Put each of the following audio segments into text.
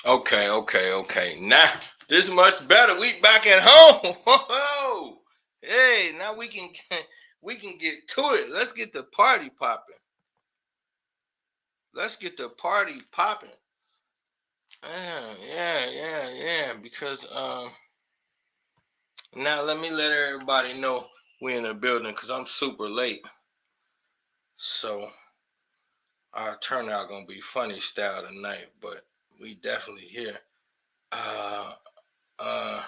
Okay. Now this much better. We back at home. Whoa. Hey, now we can get to it. Let's get the party popping. Let's get the party popping. Yeah. Because now let me let everybody know we in the building because I'm super late. So our turnout gonna be funny style tonight, but we definitely here. Uh uh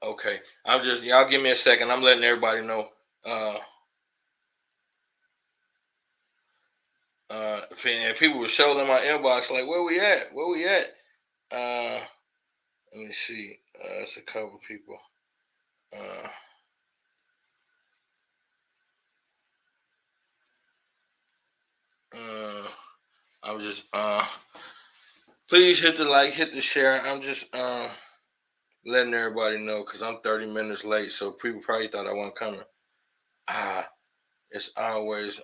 okay. I'm just y'all give me a second. I'm letting everybody know. Uh and people were showing in my inbox like, where we at? Where we at? Uh let me see. It's a couple people. Uh uh I'm just please hit the like, hit the share. I'm just letting everybody know because I'm 30 minutes late, so people probably thought I wasn't coming. Ah, it's always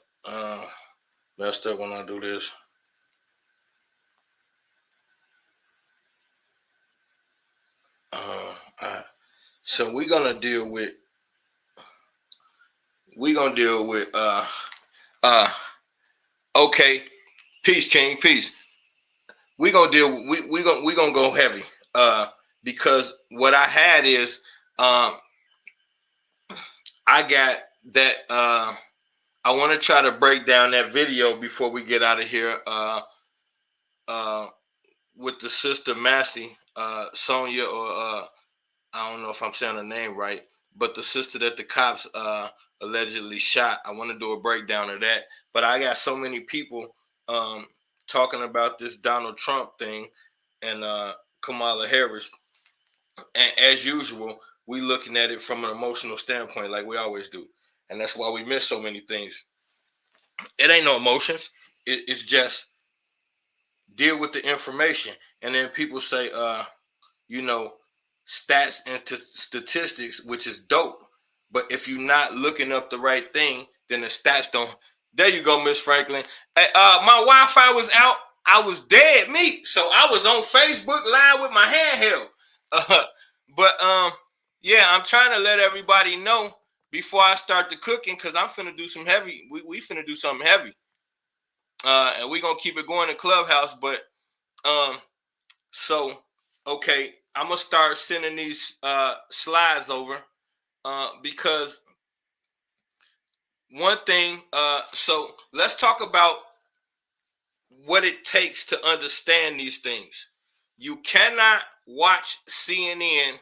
messed up when I do this. All right. So we're gonna deal with uh okay, peace, King, peace. We gonna go heavy. Because what I had is I got that I want to try to break down that video before we get out of here. Uh with the sister Massey, Sonia, or I don't know if I'm saying her name right, but the sister that the cops allegedly shot. I want to do a breakdown of that. But I got so many people um, talking about this Donald Trump thing and Kamala Harris, and as usual, we looking at it from an emotional standpoint, like we always do, and that's why we miss so many things. It ain't no emotions. It's just deal with the information, and then people say, you know, stats and statistics, which is dope. But if you're not looking up the right thing, then the stats don't. There you go, Miss Franklin. Hey, my Wi-Fi was out. I was dead meat, so I was on Facebook Live with my handheld. Uh, but yeah, I'm trying to let everybody know before I start the cooking because I'm finna do some heavy. We finna do something heavy, and we gonna keep it going in Clubhouse. But um, so, okay, I'm gonna start sending these slides over because one thing. So let's talk about what it takes to understand these things. You cannot watch CNN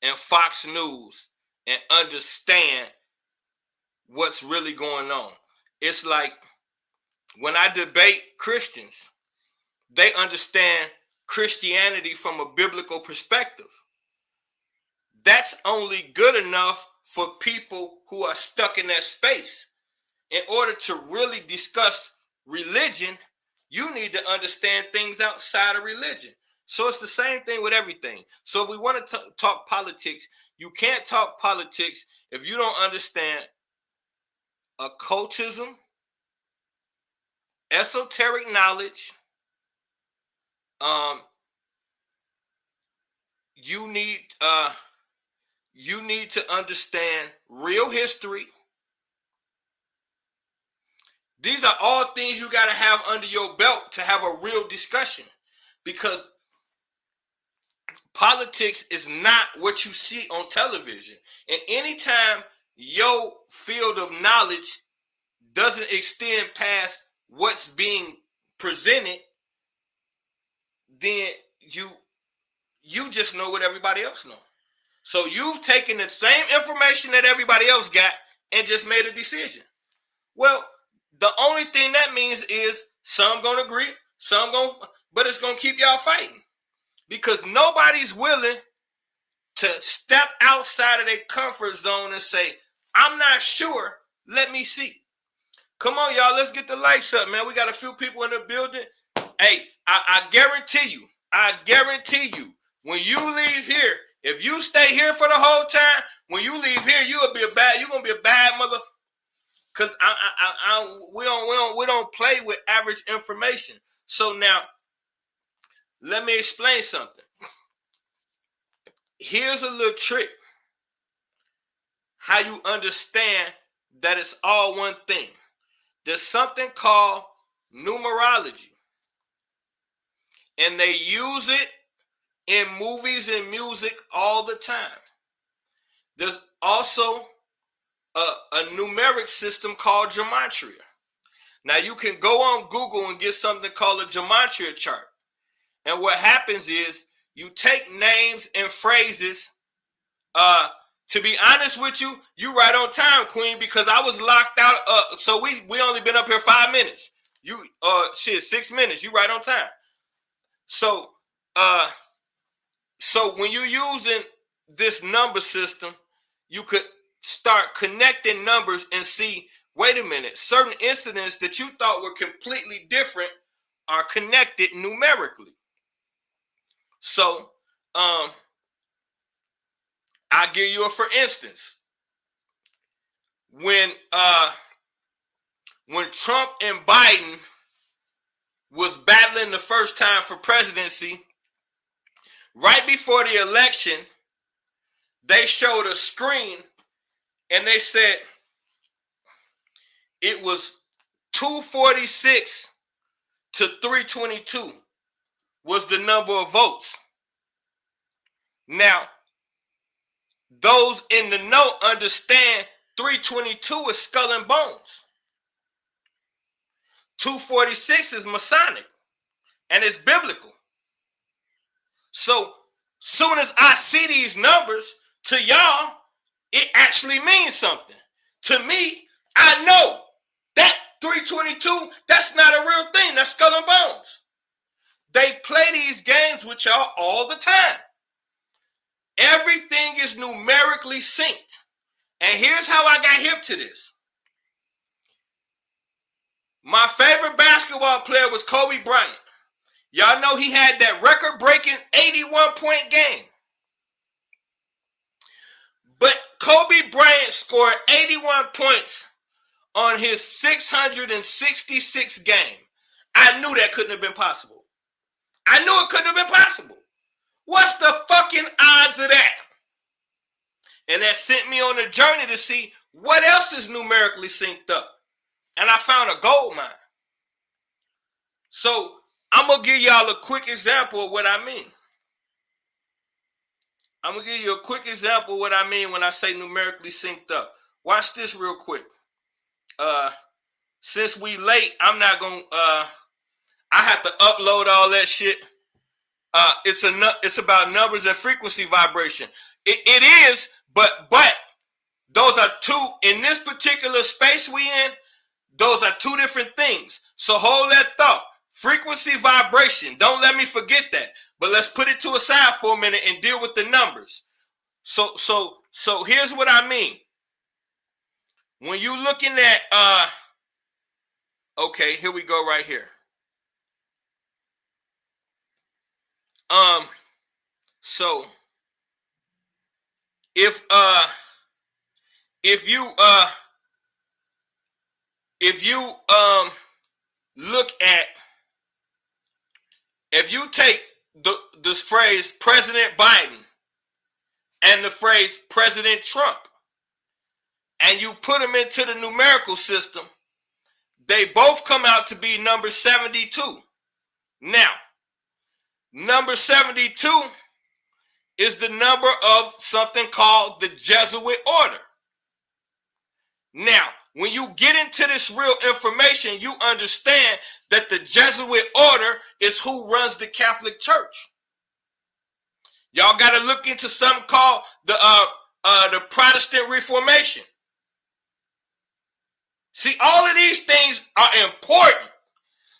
and Fox News and understand what's really going on. It's like when I debate Christians, they understand Christianity from a biblical perspective. That's only good enough for people who are stuck in that space. In order to really discuss religion, you need to understand things outside of religion. So it's the same thing with everything. So if we want to talk politics, you can't talk politics if you don't understand occultism, esoteric knowledge. Um, you need you need to understand real history. These are all things you got to have under your belt to have a real discussion, because politics is not what you see on television. And anytime your field of knowledge doesn't extend past what's being presented, then you just know what everybody else knows. So you've taken the same information that everybody else got and just made a decision. Well, the only thing that means is some gonna agree, some gonna, but it's gonna keep y'all fighting because nobody's willing to step outside of their comfort zone and say, "I'm not sure. Let me see." Come on, y'all. Let's get the lights up, man. We got a few people in the building. Hey, I guarantee you, when you leave here, if you stay here for the whole time, when you leave here, you're gonna be a bad mother. because we don't play with average information. So now, let me explain something. Here's a little trick. How you understand that it's all one thing. There's something called numerology, and they use it in movies and music all the time. There's also a numeric system called gematria. Now you can go on Google and get something called a gematria chart. And what happens is you take names and phrases. To be honest with you, you right on time, Queen, because I was locked out. So we only been up here 5 minutes. You 6 minutes. You right on time. So so when you're using this number system, you could start connecting numbers and see, wait a minute, certain incidents that you thought were completely different are connected numerically. So I'll give you a for instance. When Trump and Biden was battling the first time for presidency, right before the election, they showed a screen and they said it was 246 to 322 was the number of votes. Now, those in the know understand 322 is skull and bones. 246 is Masonic and it's biblical. So soon as I see these numbers, to y'all, it actually means something. To me, I know that 322, that's not a real thing. That's skull and bones. They play these games with y'all all the time. Everything is numerically synced. And here's how I got hip to this. My favorite basketball player was Kobe Bryant. Y'all know he had that record-breaking 81-point game. But Kobe Bryant scored 81 points on his 666th game. I knew that couldn't have been possible. I knew it couldn't have been possible. What's the fucking odds of that? And that sent me on a journey to see what else is numerically synced up. And I found a gold mine. So I'm going to give y'all a quick example of what I mean. I'm going to give you a quick example of what I mean when I say numerically synced up. Watch this real quick. Since we late, I'm not going to, I have to upload all that shit. It's about numbers and frequency vibration. It is, but those are two, in this particular space we in, those are two different things. So hold that thought. Frequency vibration. Don't let me forget that. But let's put it to a side for a minute and deal with the numbers. So here's what I mean. When you looking at okay, here we go right here. So if you look at, if you take this phrase President Biden and the phrase President Trump and you put them into the numerical system, they both come out to be number 72. Now, number 72 is the number of something called the Jesuit order. Now, when you get into this real information, you understand that the Jesuit order is who runs the Catholic Church. Y'all got to look into something called the Protestant Reformation. See, all of these things are important.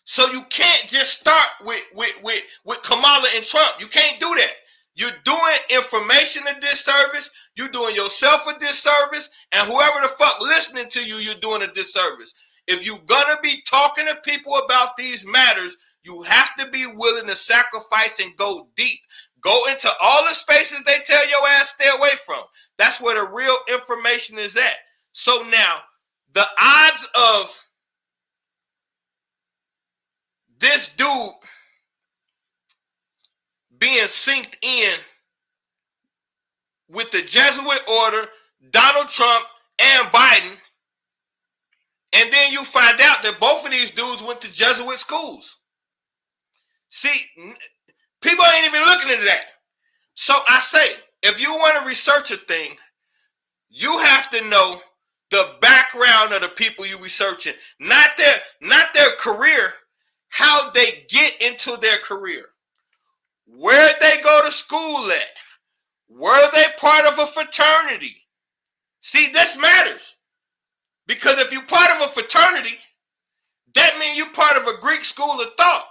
So you can't just start with Kamala and Trump. You can't do that. You're doing information a disservice. You're doing yourself a disservice. And whoever the fuck listening to you, you're doing a disservice. If you're going to be talking to people about these matters, you have to be willing to sacrifice and go deep. Go into all the spaces they tell your ass stay away from. That's where the real information is at. So now, the odds of this dude being synced in with the Jesuit order, Donald Trump, and Biden, and then you find out that both of these dudes went to Jesuit schools. See, people ain't even looking into that. So I say, if you want to research a thing, you have to know the background of the people you researching, not their career, how they get into their career, where they go to school at, were they part of a fraternity? See, this matters. Because if you're part of a fraternity, that means you're part of a Greek school of thought.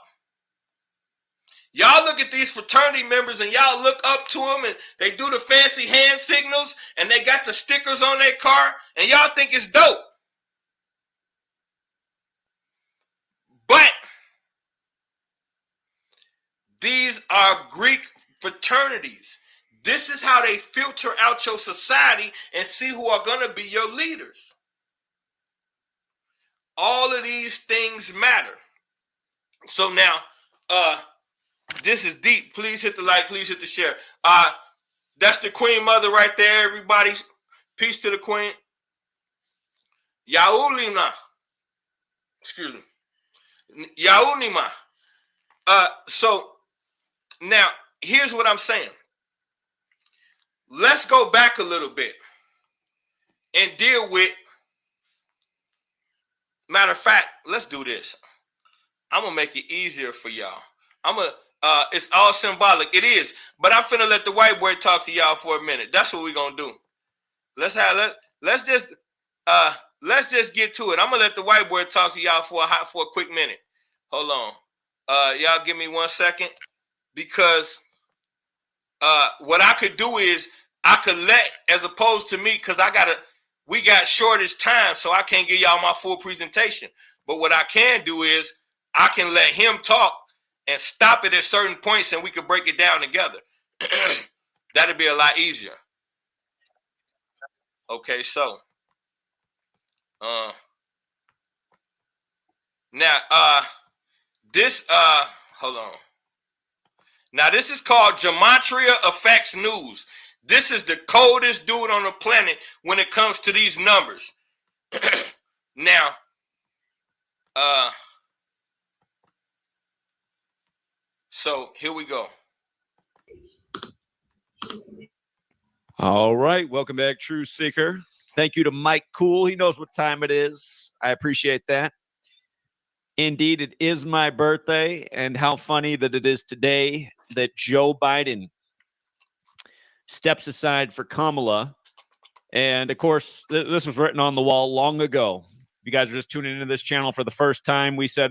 Y'all look at these fraternity members and y'all look up to them and they do the fancy hand signals and they got the stickers on their car and y'all think it's dope. But these are Greek fraternities. This is how they filter out your society and see who are going to be your leaders. All of these things matter. So now, this is deep. Please hit the like. Please hit the share. That's the Queen Mother right there, everybody. Peace to the Queen. Yaulima. Excuse me. Yaunima. So now, here's what I'm saying. Let's go back a little bit and deal with, matter of fact, let's do this. I'm going to make it easier for y'all. It's all symbolic. It is. But I'm finna let the white boy talk to y'all for a minute. That's what we're going to do. Let's just get to it. I'm going to let the white boy talk to y'all for a quick minute. Hold on. Y'all give me 1 second. Because what I could do is I could let, as opposed to me, because we got shortest time, so I can't give y'all my full presentation. But what I can do is I can let him talk and stop it at certain points and we could break it down together. That'd be a lot easier. Okay, so now this hold on. Now this is called Gematria Effects News. This is the coldest dude on the planet when it comes to these numbers. Now, so here we go. All right, welcome back, True Seeker. Thank you to Mike Cool. He knows what time it is. I appreciate that. Indeed, it is my birthday, and how funny that it is today that Joe Biden steps aside for Kamala. And, of course, this was written on the wall long ago. If you guys are just tuning into this channel for the first time, we said,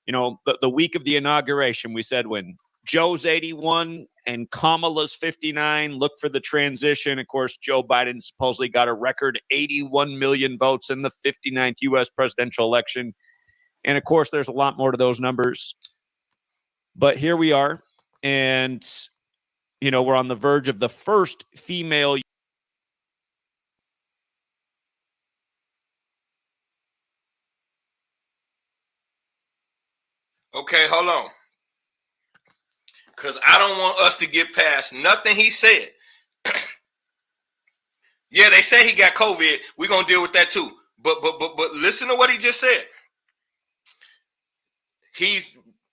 you know, the week of the inauguration, we said when Joe's 81 and Kamala's 59, look for the transition. Of course, Joe Biden supposedly got a record 81 million votes in the 59th U.S. presidential election. And, of course, there's a lot more to those numbers. But here we are. And, you know, we're on the verge of the first female. Okay, hold on. Because I don't want us to get past nothing he said. Yeah, they say he got COVID. We're going to deal with that too. But listen to what he just said.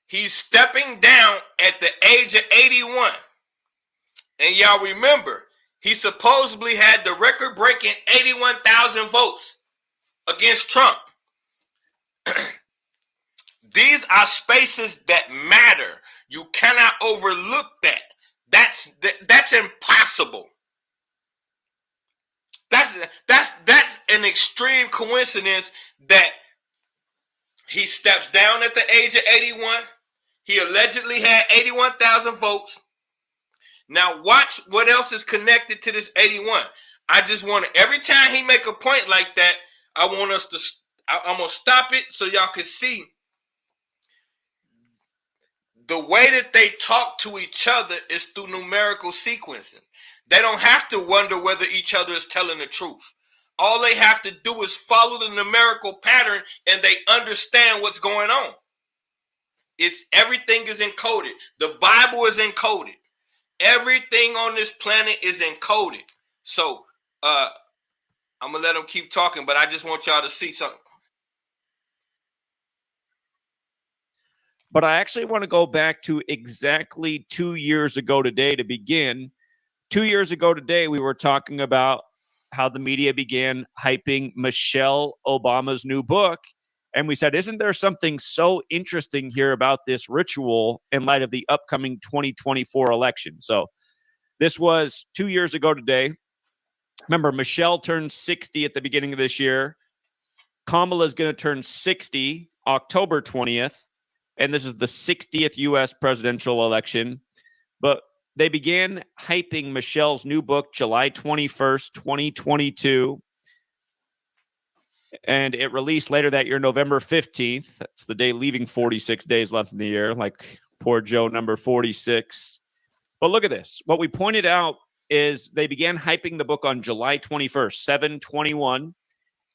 He's stepping down at the age of 81. And y'all remember, he supposedly had the record-breaking 81,000 votes against Trump. These are spaces that matter. You cannot overlook that. That's impossible. That's an extreme coincidence that he steps down at the age of 81. He allegedly had 81,000 votes. Now watch what else is connected to this 81. I just want to, every time he make a point like that, I want us to, I'm going to stop it so y'all can see the way that they talk to each other is through numerical sequencing. They don't have to wonder whether each other is telling the truth. All they have to do is follow the numerical pattern and they understand what's going on. Everything is encoded. The Bible is encoded. Everything on this planet is encoded. So I'm gonna let them keep talking, but I just want y'all to see something. But I actually want to go back to exactly 2 years ago today to begin. 2 years ago today, we were talking about how the media began hyping Michelle Obama's new book. And we said, isn't there something so interesting here about this ritual in light of the upcoming 2024 election? So this was 2 years ago today. Remember, Michelle turned 60 at the beginning of this year. Kamala is going to turn 60 October 20th. And this is the 60th U.S. presidential election. But they began hyping Michelle's new book July 21st, 2022. And it released later that year, November 15th. That's the day leaving 46 days left in the year, like poor Joe number 46. But look at this. What we pointed out is they began hyping the book on July 21st, 7/21.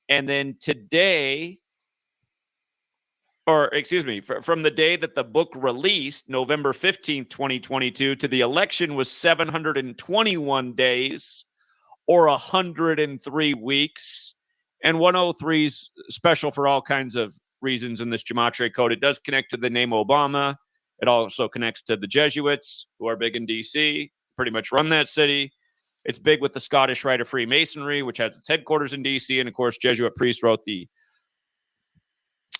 And then today, or excuse me, from the day that the book released, November 15th, 2022, to the election was 721 days or 103 weeks. And 103 is special for all kinds of reasons in this gematria code. It does connect to the name Obama. It also connects to the Jesuits, who are big in D.C., pretty much run that city. It's big with the Scottish Rite of Freemasonry, which has its headquarters in D.C., and of course, Jesuit priests wrote the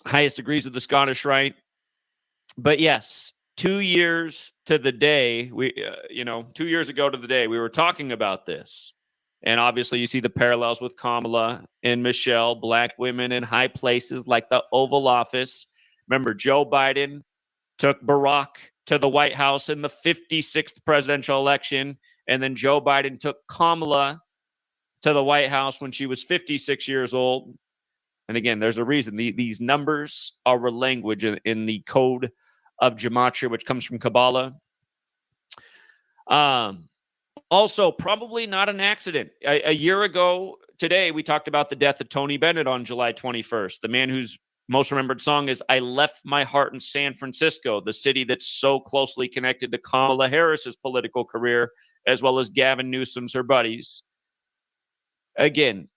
highest degrees of the Scottish Rite. But yes, 2 years to the day, 2 years ago to the day, we were talking about this. And obviously, you see the parallels with Kamala and Michelle, black women in high places like the Oval Office. Remember, Joe Biden took Barack to the White House in the 56th presidential election. And then Joe Biden took Kamala to the White House when she was 56 years old. And again, there's a reason. These numbers are a language in the code of gematria, which comes from Kabbalah. Also, probably not an accident. A year ago today, we talked about the death of Tony Bennett on July 21st, the man whose most remembered song is I Left My Heart in San Francisco, the city that's so closely connected to Kamala Harris's political career, as well as Gavin Newsom's, her buddies. Again,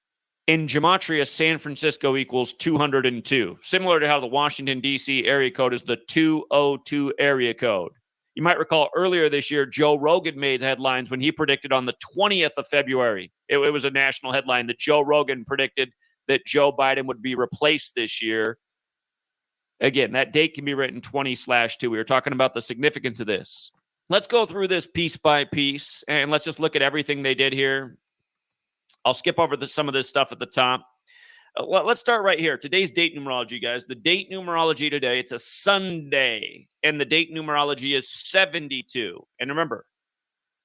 in gematria, San Francisco equals 202, similar to how the Washington, D.C. area code is the 202 area code. You might recall earlier this year, Joe Rogan made headlines when he predicted on the 20th of February. It was a national headline that Joe Rogan predicted that Joe Biden would be replaced this year. Again, that date can be written 20/2. We were talking about the significance of this. Let's go through this piece by piece, and let's just look at everything they did here. I'll skip over some of this stuff at the top. Let's start right here. Today's date numerology, guys. The date numerology today, it's a Sunday, and the date numerology is 72. And remember,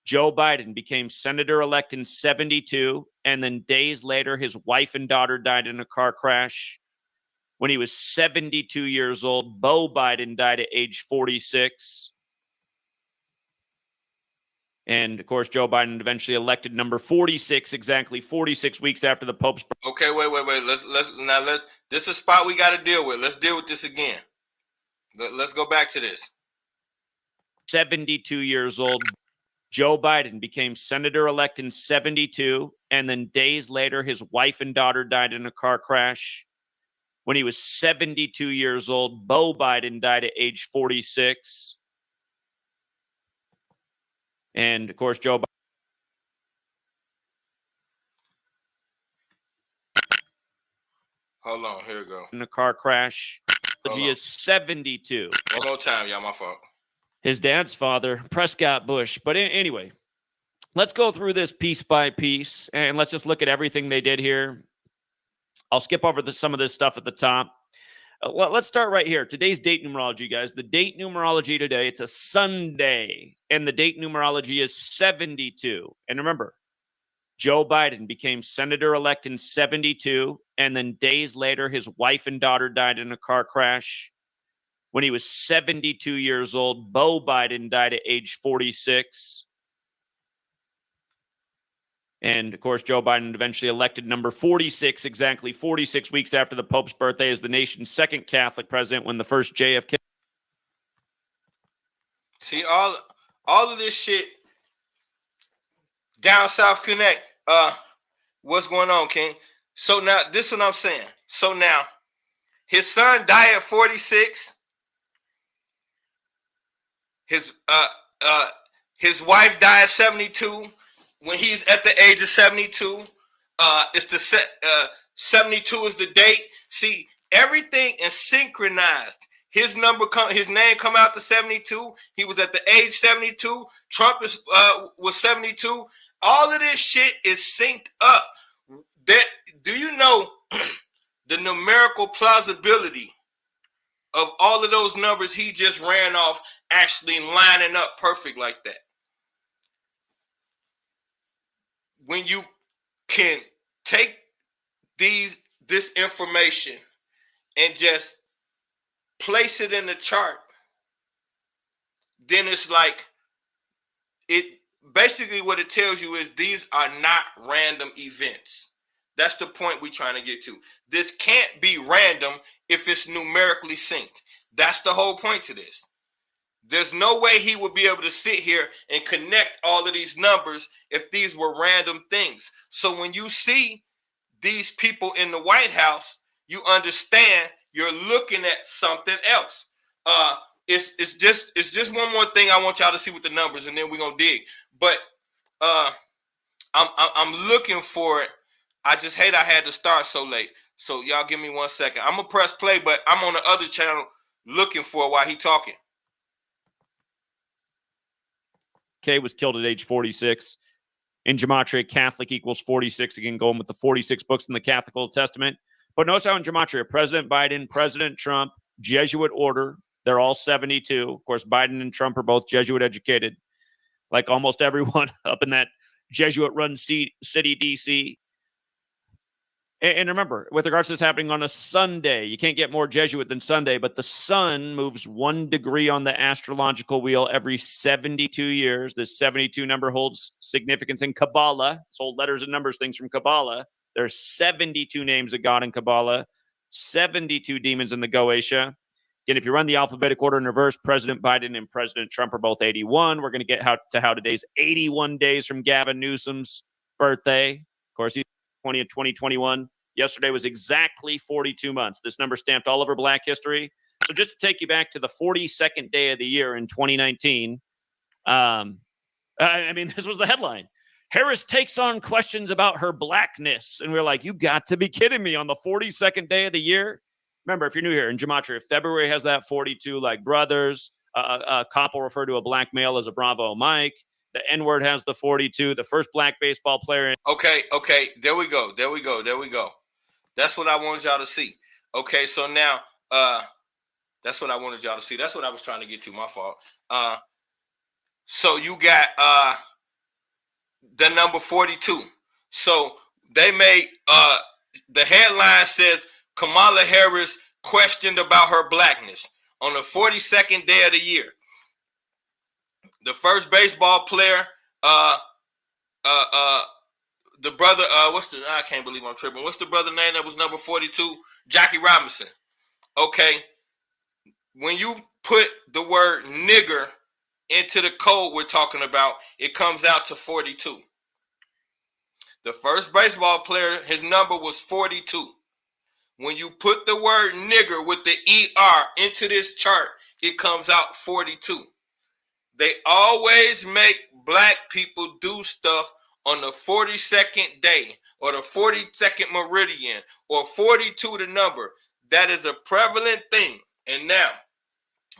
Joe Biden became senator-elect in 72, and then days later, his wife and daughter died in a car crash. When he was 72 years old, Beau Biden died at age 46. And, of course, Joe Biden eventually elected number 46, exactly 46 weeks after the Pope's. Okay, wait. Let's. This is a spot we got to deal with. Let's deal with this again. Let's go back to this. 72 years old, Joe Biden became senator-elect in 72, and then days later, his wife and daughter died in a car crash. When he was 72 years old, Beau Biden died at age 46. And, of course, Joe Biden. Hold on, here we go. In a car crash. He is 72. One more time, y'all, my fault. His dad's father, Prescott Bush. But anyway, let's go through this piece by piece, and let's just look at everything they did here. I'll skip over some of this stuff at the top. Let's start right here. Today's date numerology, guys. The date numerology today, it's a Sunday, and the date numerology is 72. And remember, Joe Biden became senator-elect in 72, and then days later, his wife and daughter died in a car crash. When he was 72 years old, Beau Biden died at age 46. And, of course, Joe Biden eventually elected number 46, exactly 46 weeks after the Pope's birthday, as the nation's second Catholic president, when the first JFK. See, all of this shit down South Connect. What's going on, King? So now, this is what I'm saying. So now, his son died at 46. His wife died at 72. When he's at the age of 72, it's the 72 is the date. See, everything is synchronized. His name come out to 72. He was at the age 72. Trump was 72. All of this shit is synced up. Do you know the numerical plausibility of all of those numbers he just ran off actually lining up perfect like that? When you can take this information and just place it in the chart, then it's like basically what it tells you is these are not random events. That's the point we're trying to get to. This can't be random if it's numerically synced. That's the whole point to this. There's no way he would be able to sit here and connect all of these numbers if these were random things. So when you see these people in the White House, you understand you're looking at something else. It's just one more thing I want y'all to see with the numbers, and then we're gonna dig. But I'm looking for it. I just hate I had to start so late. So y'all give me 1 second. I'm gonna press play, but I'm on the other channel looking for it while he talking. K was killed at age 46. In Gematria, Catholic equals 46. Again, going with the 46 books in the Catholic Old Testament. But notice how in Gematria, President Biden, President Trump, Jesuit order, they're all 72. Of course, Biden and Trump are both Jesuit educated, like almost everyone up in that Jesuit-run city, D.C. And remember, with regards to this happening on a Sunday, you can't get more Jesuit than Sunday, but the sun moves 1 degree on the astrological wheel every 72 years. This 72 number holds significance in Kabbalah. It's old letters and numbers things from Kabbalah. There's 72 names of God in Kabbalah, 72 demons in the Goetia. Again, if you run the alphabetic order in reverse, President Biden and President Trump are both 81. We're going to get to how today's 81 days from Gavin Newsom's birthday. Of course, he's 20 of 2021. Yesterday was exactly 42 months. This number stamped all over Black history. So just to take you back to the 42nd day of the year in 2019, I mean, this was the headline. Harris takes on questions about her Blackness. And we're like, you got to be kidding me on the 42nd day of the year. Remember, if you're new here in Gematria, February has that 42 like brothers. A cop will refer to a black male as a Bravo Mike. The N-word has the 42. The first black baseball player. Okay. There we go. That's what I wanted y'all to see. Okay, so now that's what I wanted y'all to see. That's what I was trying to get to. My fault. So you got the number 42. So they made the headline says Kamala Harris questioned about her Blackness on the 42nd day of the year. The first baseball player, the brother, I can't believe I'm tripping. What's the brother name that was number 42? Jackie Robinson. Okay. When you put the word nigger into the code we're talking about, it comes out to 42. The first baseball player, his number was 42. When you put the word nigger with the ER into this chart, it comes out 42. They always make black people do stuff on the 42nd day or the 42nd meridian or 42 the number. That is a prevalent thing. And now,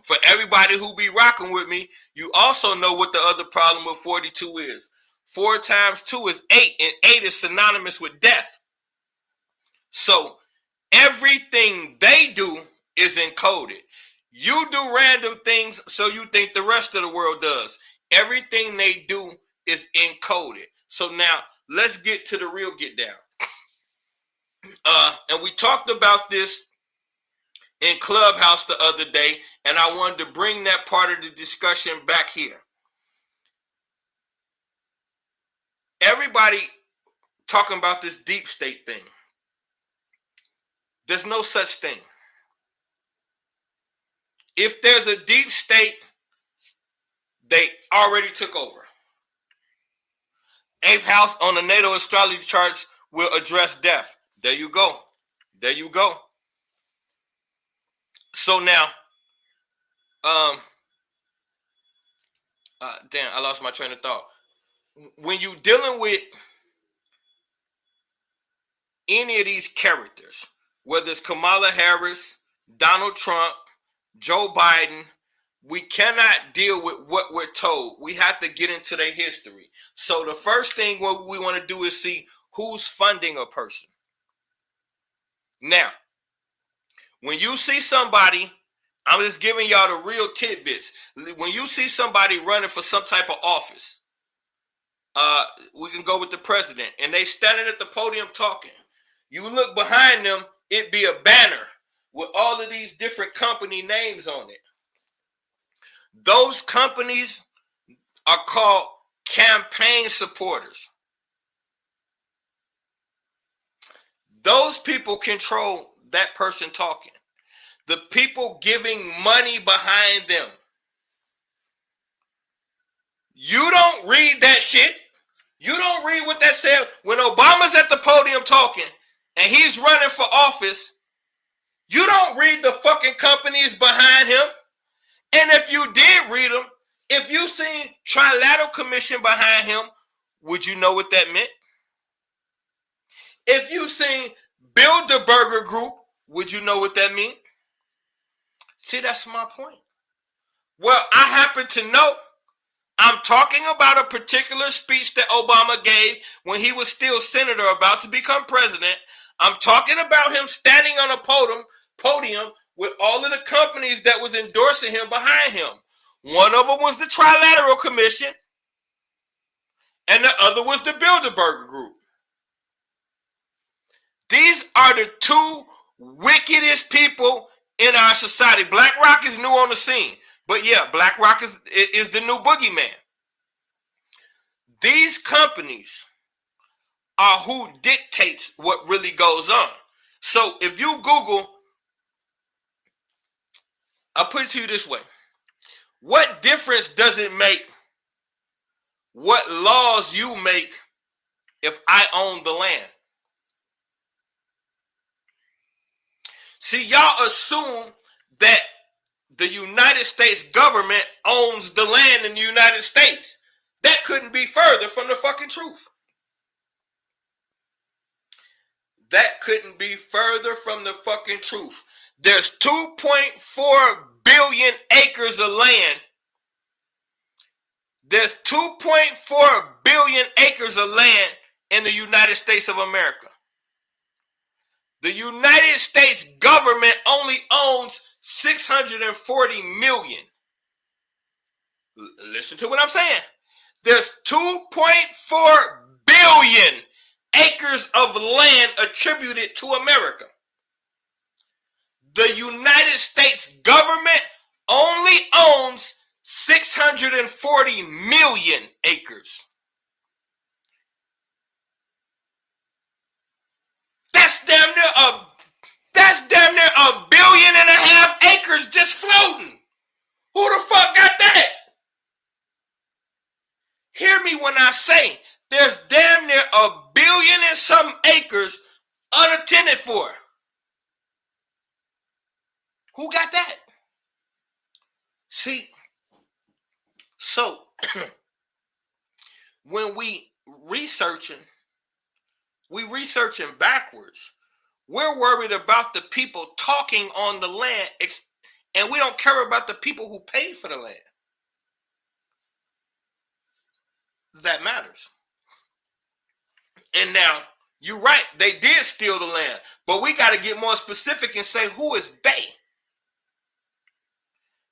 for everybody who be rocking with me, you also know what the other problem with 42 is. 4 times 2 is 8, and 8 is synonymous with death. So everything they do is encoded. You do random things, so you think the rest of the world does. Everything they do is encoded. So now let's get to the real get down. And we talked about this in Clubhouse the other day, and I wanted to bring that part of the discussion back here. Everybody talking about this deep state thing. There's no such thing. If there's a deep state, they already took over. Eighth house on the natal astrology charts will address death. There you go. There you go. So now, damn, I lost my train of thought. When you dealing with any of these characters, whether it's Kamala Harris, Donald Trump, Joe Biden, we cannot deal with what we're told. We have to get into their history. So the first thing what we want to do is see who's funding a person. Now, when you see somebody, I'm just giving y'all the real tidbits. When you see somebody running for some type of office, we can go with the president, and they standing at the podium talking. You look behind them, it be a banner with all of these different company names on it. Those companies are called campaign supporters. Those people control that person talking. The people giving money behind them. You don't read that shit. You don't read what that said. When Obama's at the podium talking and he's running for office, you don't read the fucking companies behind him. And if you did read them, if you seen Trilateral Commission behind him, would you know what that meant? If you seen Bilderberger Group, would you know what that meant? See, that's my point. Well, I happen to know. I'm talking about a particular speech that Obama gave when he was still senator, about to become president. I'm talking about him standing on a podium with all of the companies that was endorsing him behind him. One of them was the Trilateral Commission, and the other was the Bilderberger Group. These are the two wickedest people in our society. BlackRock is new on the scene, but yeah, BlackRock is the new boogeyman. These companies are who dictates what really goes on. So if you Google, I'll put it to you this way. What difference does it make what laws you make if I own the land? See, y'all assume that the United States government owns the land in the United States. That couldn't be further from the fucking truth. That couldn't be further from the fucking truth. There's 2.4 billion acres of land. There's 2.4 billion acres of land in the United States of America. The United States government only owns 640 million. Listen to what I'm saying. There's 2.4 billion acres of land attributed to America. The United States government only owns 640 million acres. That's damn near a billion and a half acres just floating. Who the fuck got that? Hear me when I say there's damn near a billion and some acres unattended for. Who got that? See, so when we researching backwards. We're worried about the people talking on the land, and we don't care about the people who paid for the land. That matters. And now, you're right, they did steal the land, but we got to get more specific and say, who is they?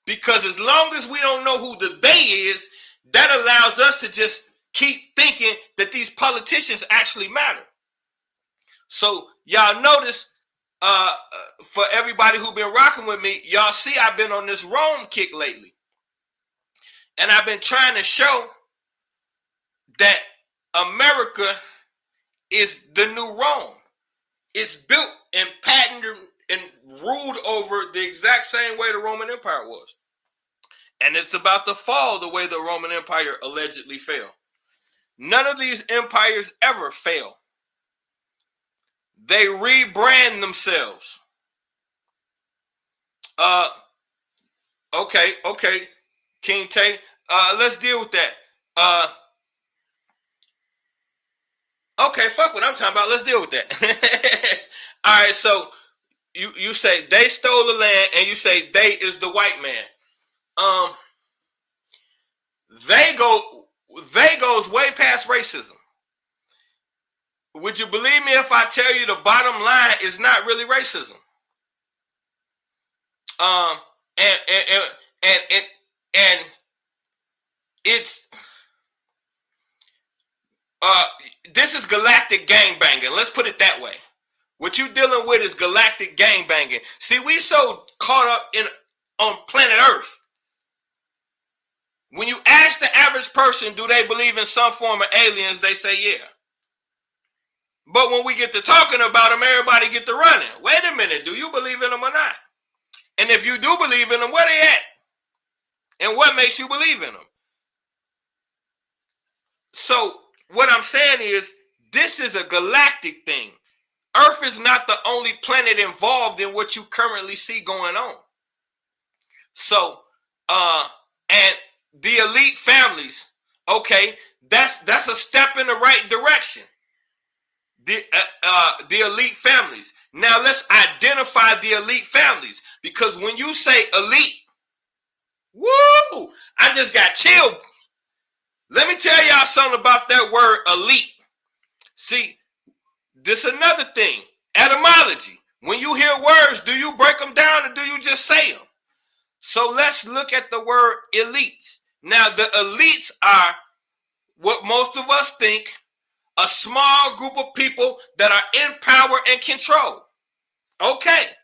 Because as long as we don't know who the they is, that allows us to just keep thinking that these politicians actually matter. So y'all notice, for everybody who been rocking with me, y'all see I've been on this Rome kick lately. And I've been trying to show that America is the new Rome. It's built and patented and ruled over the exact same way the Roman Empire was. And it's about to fall the way the Roman Empire allegedly fell. None of these empires ever fail. They rebrand themselves. Okay, King Tay. Let's deal with that. Okay, fuck what I'm talking about. Let's deal with that. All right, so you say they stole the land, and you say they is the white man. They goes way past racism. Would you believe me if I tell you the bottom line is not really racism? And it's this is galactic gangbanging. Let's put it that way. What you dealing with is galactic gangbanging. See, we so caught up on planet Earth. When you ask the average person, do they believe in some form of aliens? They say yeah. But when we get to talking about them, everybody get to running. Wait a minute, do you believe in them or not? And if you do believe in them, where they at? And what makes you believe in them? So what I'm saying is, this is a galactic thing. Earth is not the only planet involved in what you currently see going on. So, and the elite families, okay, that's a step in the right direction. The elite families. Now let's identify the elite families, because when you say elite, woo, I just got chilled. Let me tell y'all something about that word elite. See, this is another thing. Etymology. When you hear words, do you break them down or do you just say them? So let's look at the word elites. Now, the elites are what most of us think, a small group of people that are in power and control. Okay,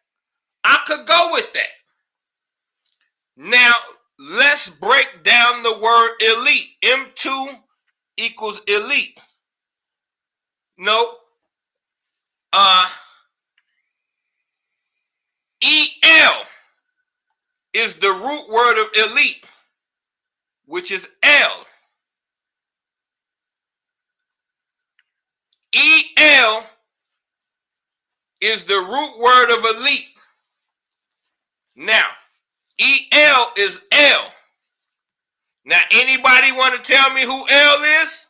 I could go with that. Now, let's break down the word elite. M2 equals elite. No. EL is the root word of elite, which is L. EL is the root word of elite. Now, EL is L. Now, anybody want to tell me who L is?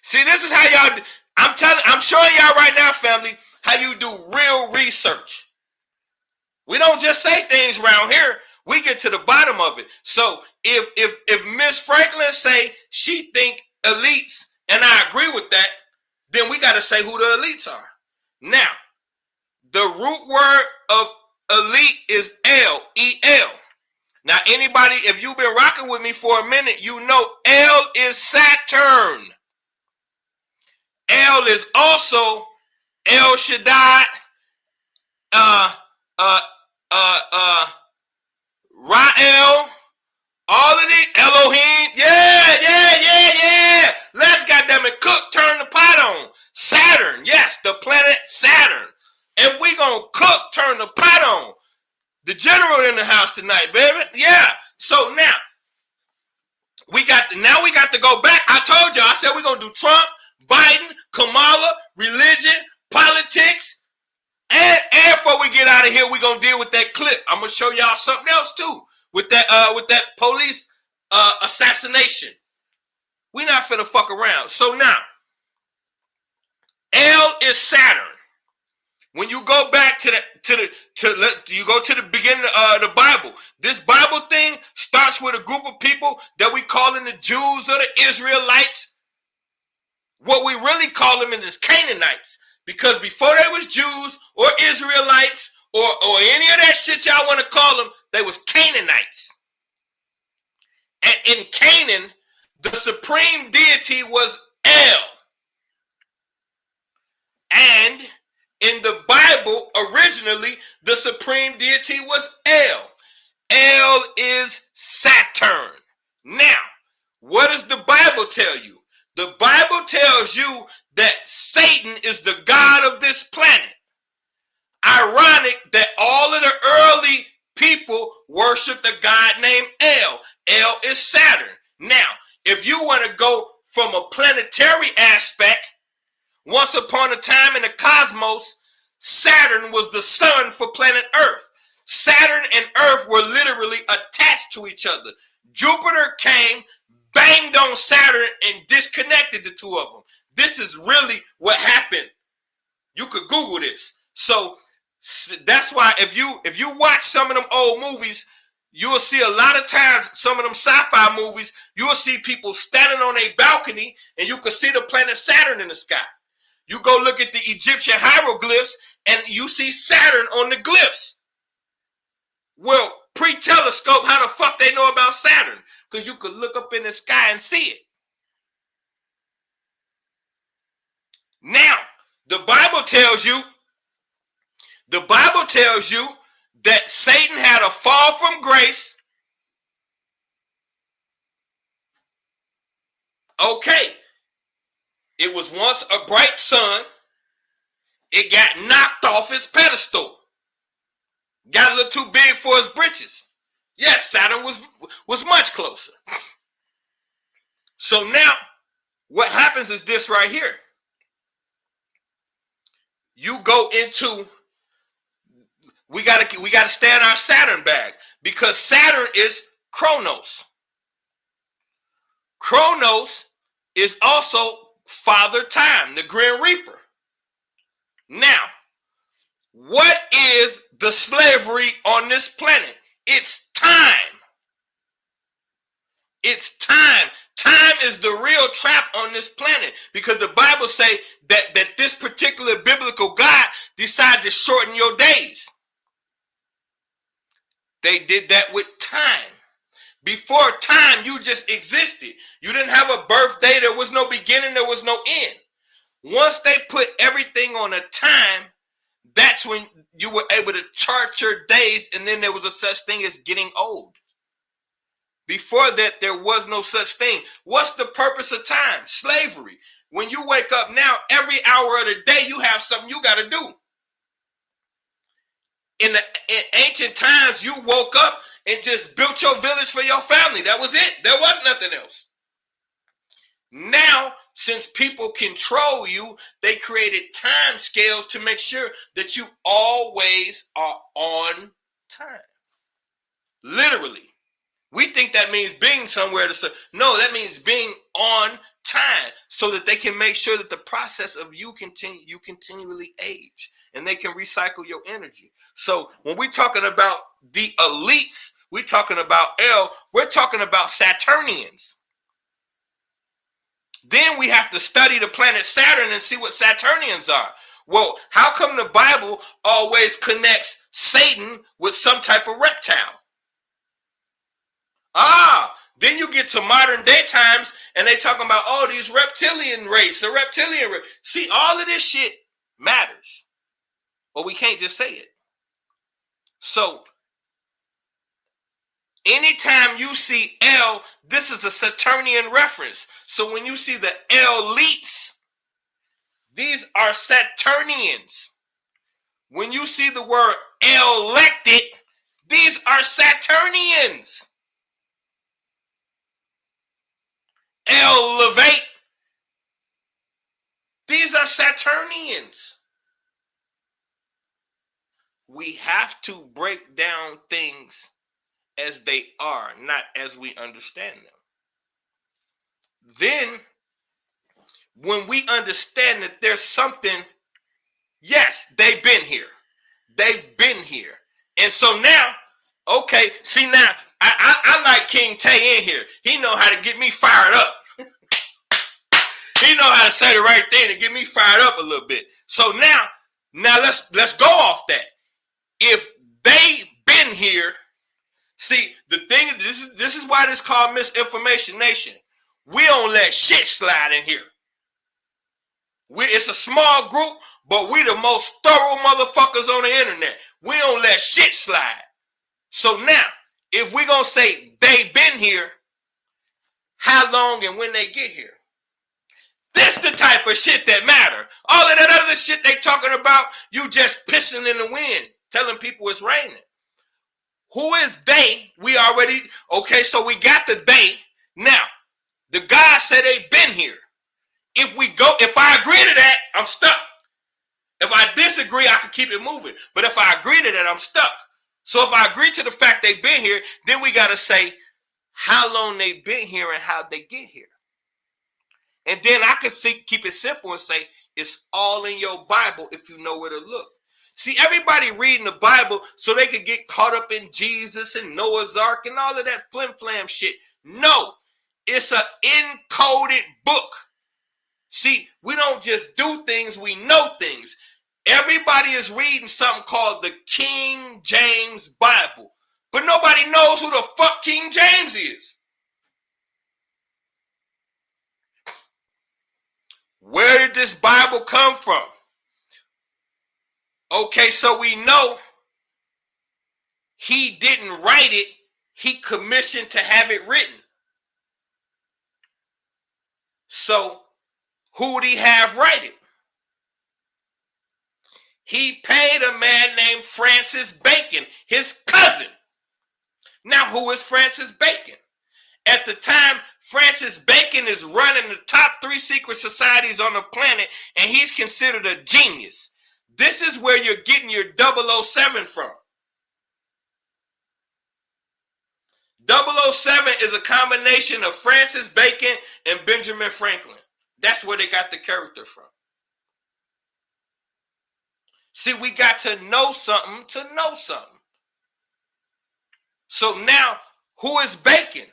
See, this is how y'all, I'm showing y'all right now, family, how you do real research. We don't just say things around here. We get to the bottom of it. So if Miss Franklin say she think elites, and I agree with that, then we got to say who the elites are. Now, the root word of elite is L, E-L. Now, anybody, if you've been rocking with me for a minute, you know L is Saturn. L is also El Shaddai, Ra'el, all of the Elohim. Yeah. Let's goddamn it, cook, turn the pot on. Saturn, yes, the planet Saturn. If we gonna cook, turn the pot on. The general in the house tonight, baby. Yeah. So now we got to go back. I told you, I said we're gonna do Trump, Biden, Kamala, religion, politics, and before we get out of here, we're gonna deal with that clip. I'm gonna show y'all something else too with that police assassination. We're not finna fuck around. So now, L is Saturn. When you go back to the beginning of the Bible, this Bible thing starts with a group of people that we calling the Jews or the Israelites. What we really call them is Canaanites, because before they was Jews or Israelites or any of that shit y'all want to call them, they was Canaanites. And in Canaan, the supreme deity was El. And in the Bible, originally, the supreme deity was El. El is Saturn. Now, what does the Bible tell you? The Bible tells you that Satan is the god of this planet. Ironic that all of the early people worshiped a god named El. El is Saturn. Now, if you want to go from a planetary aspect, once upon a time in the cosmos, Saturn was the sun for planet Earth. Saturn and Earth were literally attached to each other. Jupiter came, banged on Saturn, and disconnected the two of them. This is really what happened. You could Google this. So that's why if you watch some of them old movies, you will see a lot of times some of them sci-fi movies, you will see people standing on a balcony and you can see the planet Saturn in the sky. You go look at the Egyptian hieroglyphs and you see Saturn on the glyphs. Well, pre-telescope, how the fuck they know about Saturn? Because you could look up in the sky and see it. Now, the Bible tells you that Satan had a fall from grace. Okay. It was once a bright sun. It got knocked off its pedestal. Got a little too big for his britches. Yes, Saturn was much closer. So now, what happens is this right here. You go into, we gotta stay in our Saturn bag, because Saturn is Kronos. Kronos is also Father Time, the Grim Reaper. Now, what is the slavery on this planet? It's time. It's time. Time is the real trap on this planet, because the Bible say that this particular biblical God decided to shorten your days. They did that with time. Before time, you just existed. You didn't have a birthday. There was no beginning. There was no end. Once they put everything on a time, that's when you were able to chart your days, and then there was a such thing as getting old. Before that, there was no such thing. What's the purpose of time? Slavery. When you wake up now, every hour of the day, you have something you got to do. In ancient times, you woke up and just built your village for your family. That was it. There was nothing else. Now, since people control you, they created time scales to make sure that you always are on time. Literally. We think that means being somewhere to say, no, that means being on time, so that they can make sure that the process of you continually age, and they can recycle your energy. So when we're talking about the elites, we're talking about we're talking about Saturnians. Then we have to study the planet Saturn and see what Saturnians are. Well, how come the Bible always connects Satan with some type of reptile? Then you get to modern day times and they talking about, oh, these reptilian race, a reptilian race. See, all of this shit matters, but we can't just say it. So anytime you see El, this is a Saturnian reference. So when you see the elites, these are Saturnians. When you see the word elected, these are Saturnians. Elevate, these are Saturnians. We have to break down things as they are, not as we understand them. Then, when we understand that there's something, yes, they've been here. They've been here. And so now, okay, see now, I like King Tay in here. He know how to get me fired up. He know how to say the right thing to get me fired up a little bit. So now let's go off that. If they been here, see, the thing, this is why this called Misinformation Nation. We don't let shit slide in here. It's a small group, but we the most thorough motherfuckers on the internet. We don't let shit slide. So now, if we gonna say they been here, how long and when they get here? This the type of shit that matter. All of that other shit they talking about, you just pissing in the wind, telling people it's raining. Who is they? We already, okay, so we got the they. Now, the guy said they been here. If I agree to that, I'm stuck. If I disagree, I can keep it moving. But if I agree to that, I'm stuck. So if I agree to the fact they've been here, then we got to say how long they've been here and how they get here. And then I can keep it simple and say it's all in your Bible if you know where to look. See, everybody reading the Bible so they could get caught up in Jesus and Noah's Ark and all of that flim-flam shit. No, it's an encoded book. See, we don't just do things, we know things. Everybody is reading something called the King James Bible, but nobody knows who the fuck King James is. Where did this Bible come from? Okay, so we know he didn't write it, he commissioned to have it written. So who would he have write it? He paid a man named Francis Bacon, his cousin. Now, who is Francis Bacon? At the time, Francis Bacon is running the top 3 secret societies on the planet, and he's considered a genius. This is where you're getting your 007 from. 007 is a combination of Francis Bacon and Benjamin Franklin. That's where they got the character from. See, we got to know something to know something. So now, who is Bacon?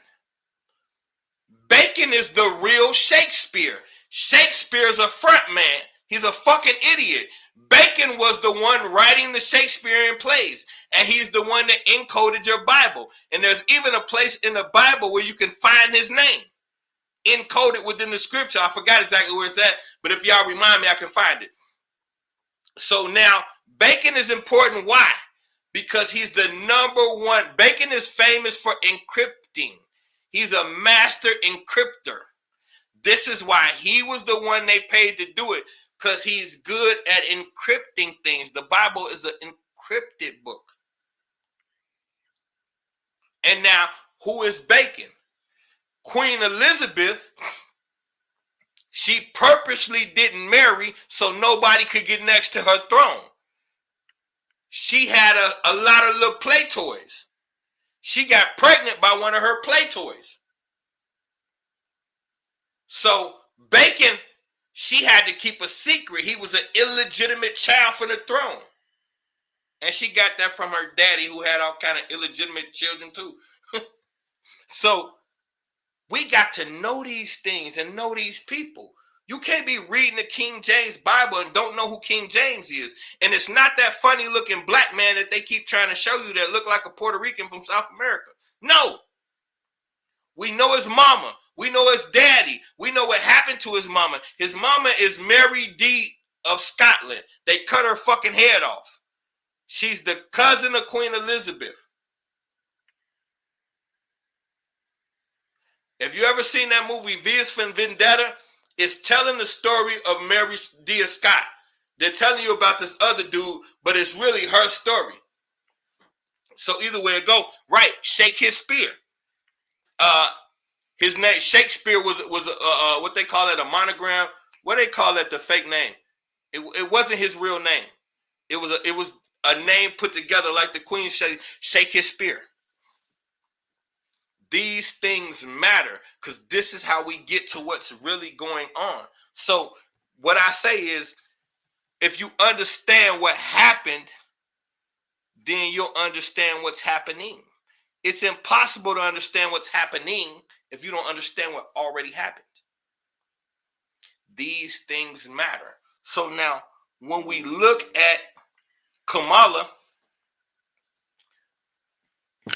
Bacon is the real Shakespeare. Shakespeare's a front man. He's a fucking idiot. Bacon was the one writing the Shakespearean plays, and he's the one that encoded your Bible. And there's even a place in the Bible where you can find his name encoded within the scripture. I forgot exactly where it's at, but if y'all remind me, I can find it. So now, Bacon is important. Why? Because he's the number one. Bacon is famous for encrypting. He's a master encryptor. This is why he was the one they paid to do it, because he's good at encrypting things. The Bible is an encrypted book. And now, who is Bacon? Queen Elizabeth, she purposely didn't marry so nobody could get next to her throne. She had a lot of little play toys. She got pregnant by one of her play toys. So Bacon, she had to keep a secret. He was an illegitimate child for the throne. And she got that from her daddy, who had all kind of illegitimate children too. So we got to know these things and know these people. You can't be reading the King James Bible and don't know who King James is. And it's not that funny looking black man that they keep trying to show you that look like a Puerto Rican from South America. No. We know his mama. We know his daddy. We know what happened to his mama. His mama is Mary D of Scotland. They cut her fucking head off. She's the cousin of Queen Elizabeth. If you ever seen that movie, V for Vendetta, it's telling the story of Mary D of Scott. They're telling you about this other dude, but it's really her story. So either way it go, right, shake his spear. His name, Shakespeare, was what they call it, a monogram. What they call it, the fake name. It wasn't his real name. It was a name put together like the Queen shake his spear. These things matter because this is how we get to what's really going on. So what I say is, if you understand what happened, then you'll understand what's happening. It's impossible to understand what's happening if you don't understand what already happened. These things matter. So now, when we look at Kamala,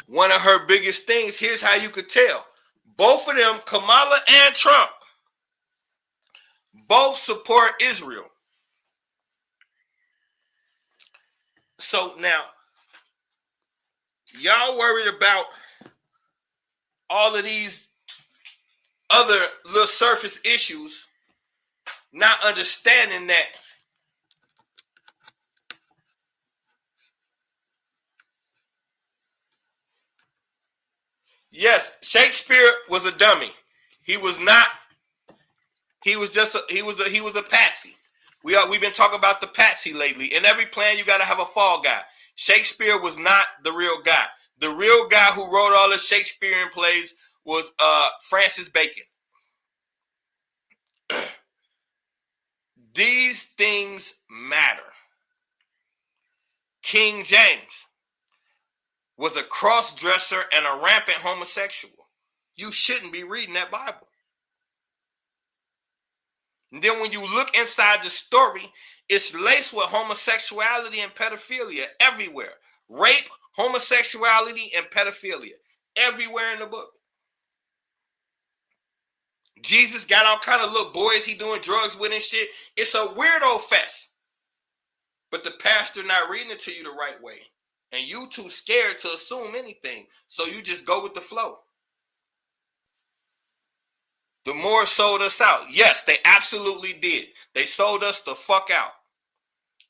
one of her biggest things, here's how you could tell. Both of them, Kamala and Trump, both support Israel. So now, y'all worried about all of these other little surface issues, not understanding that yes, Shakespeare was a dummy. He was not. He was just. He was a patsy. We've been talking about the patsy lately. In every plan, you got to have a fall guy. Shakespeare was not the real guy. The real guy who wrote all the Shakespearean plays was Francis Bacon. These things matter. King James was a cross-dresser and a rampant homosexual. You shouldn't be reading that Bible. And then when you look inside the story, it's laced with homosexuality and pedophilia everywhere. Rape, homosexuality, and pedophilia everywhere in the book. Jesus got all kind of little boys he doing drugs with and shit. It's a weirdo fest. But the pastor not reading it to you the right way. And you too scared to assume anything. So you just go with the flow. The Moors sold us out. Yes, they absolutely did. They sold us the fuck out.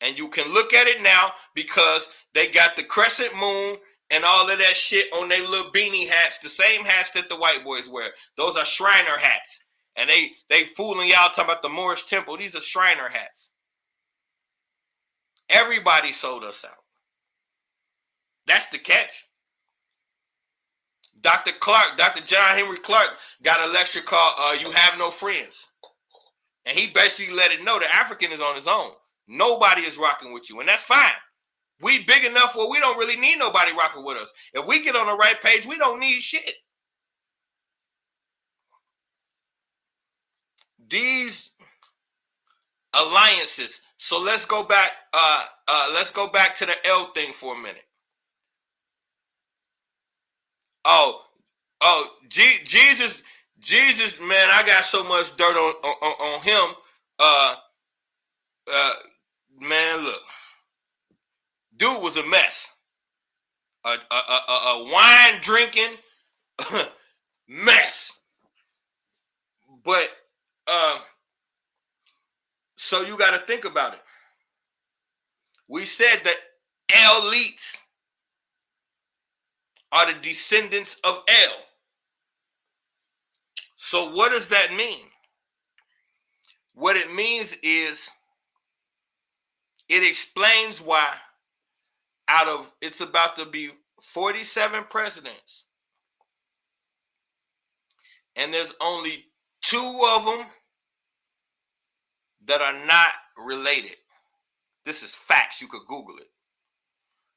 And you can look at it now because they got the crescent moon and all of that shit on their little beanie hats, the same hats that the white boys wear. Those are Shriner hats. And they fooling y'all talking about the Moorish temple. These are Shriner hats. Everybody sold us out. That's the catch. Dr. John Henry Clark got a lecture called You Have No Friends. And he basically let it know the African is on his own. Nobody is rocking with you. And that's fine. We big enough where we don't really need nobody rocking with us. If we get on the right page, we don't need shit. These alliances. So let's go back. Let's go back to the L thing for a minute. Jesus, man, I got so much dirt on him. Man, look, dude was a mess. A wine drinking mess. But so you got to think about it. We said that elites are the descendants of El. So what does that mean? What it means is it explains why it's about to be 47 presidents. And there's only 2 of them that are not related. This is facts. You could Google it.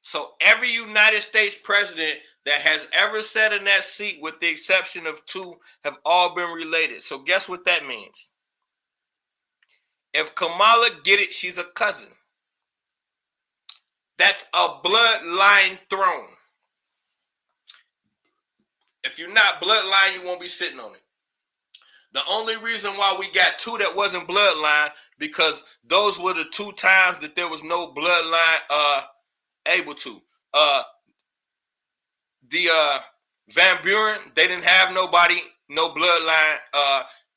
So every United States president that has ever sat in that seat, with the exception of 2, have all been related. So guess what that means? If Kamala get it, she's a cousin. That's a bloodline throne. If you're not bloodline, you won't be sitting on it. The only reason why we got 2 that wasn't bloodline, because those were the 2 times that there was no bloodline able to. Van Buren, they didn't have nobody, no bloodline,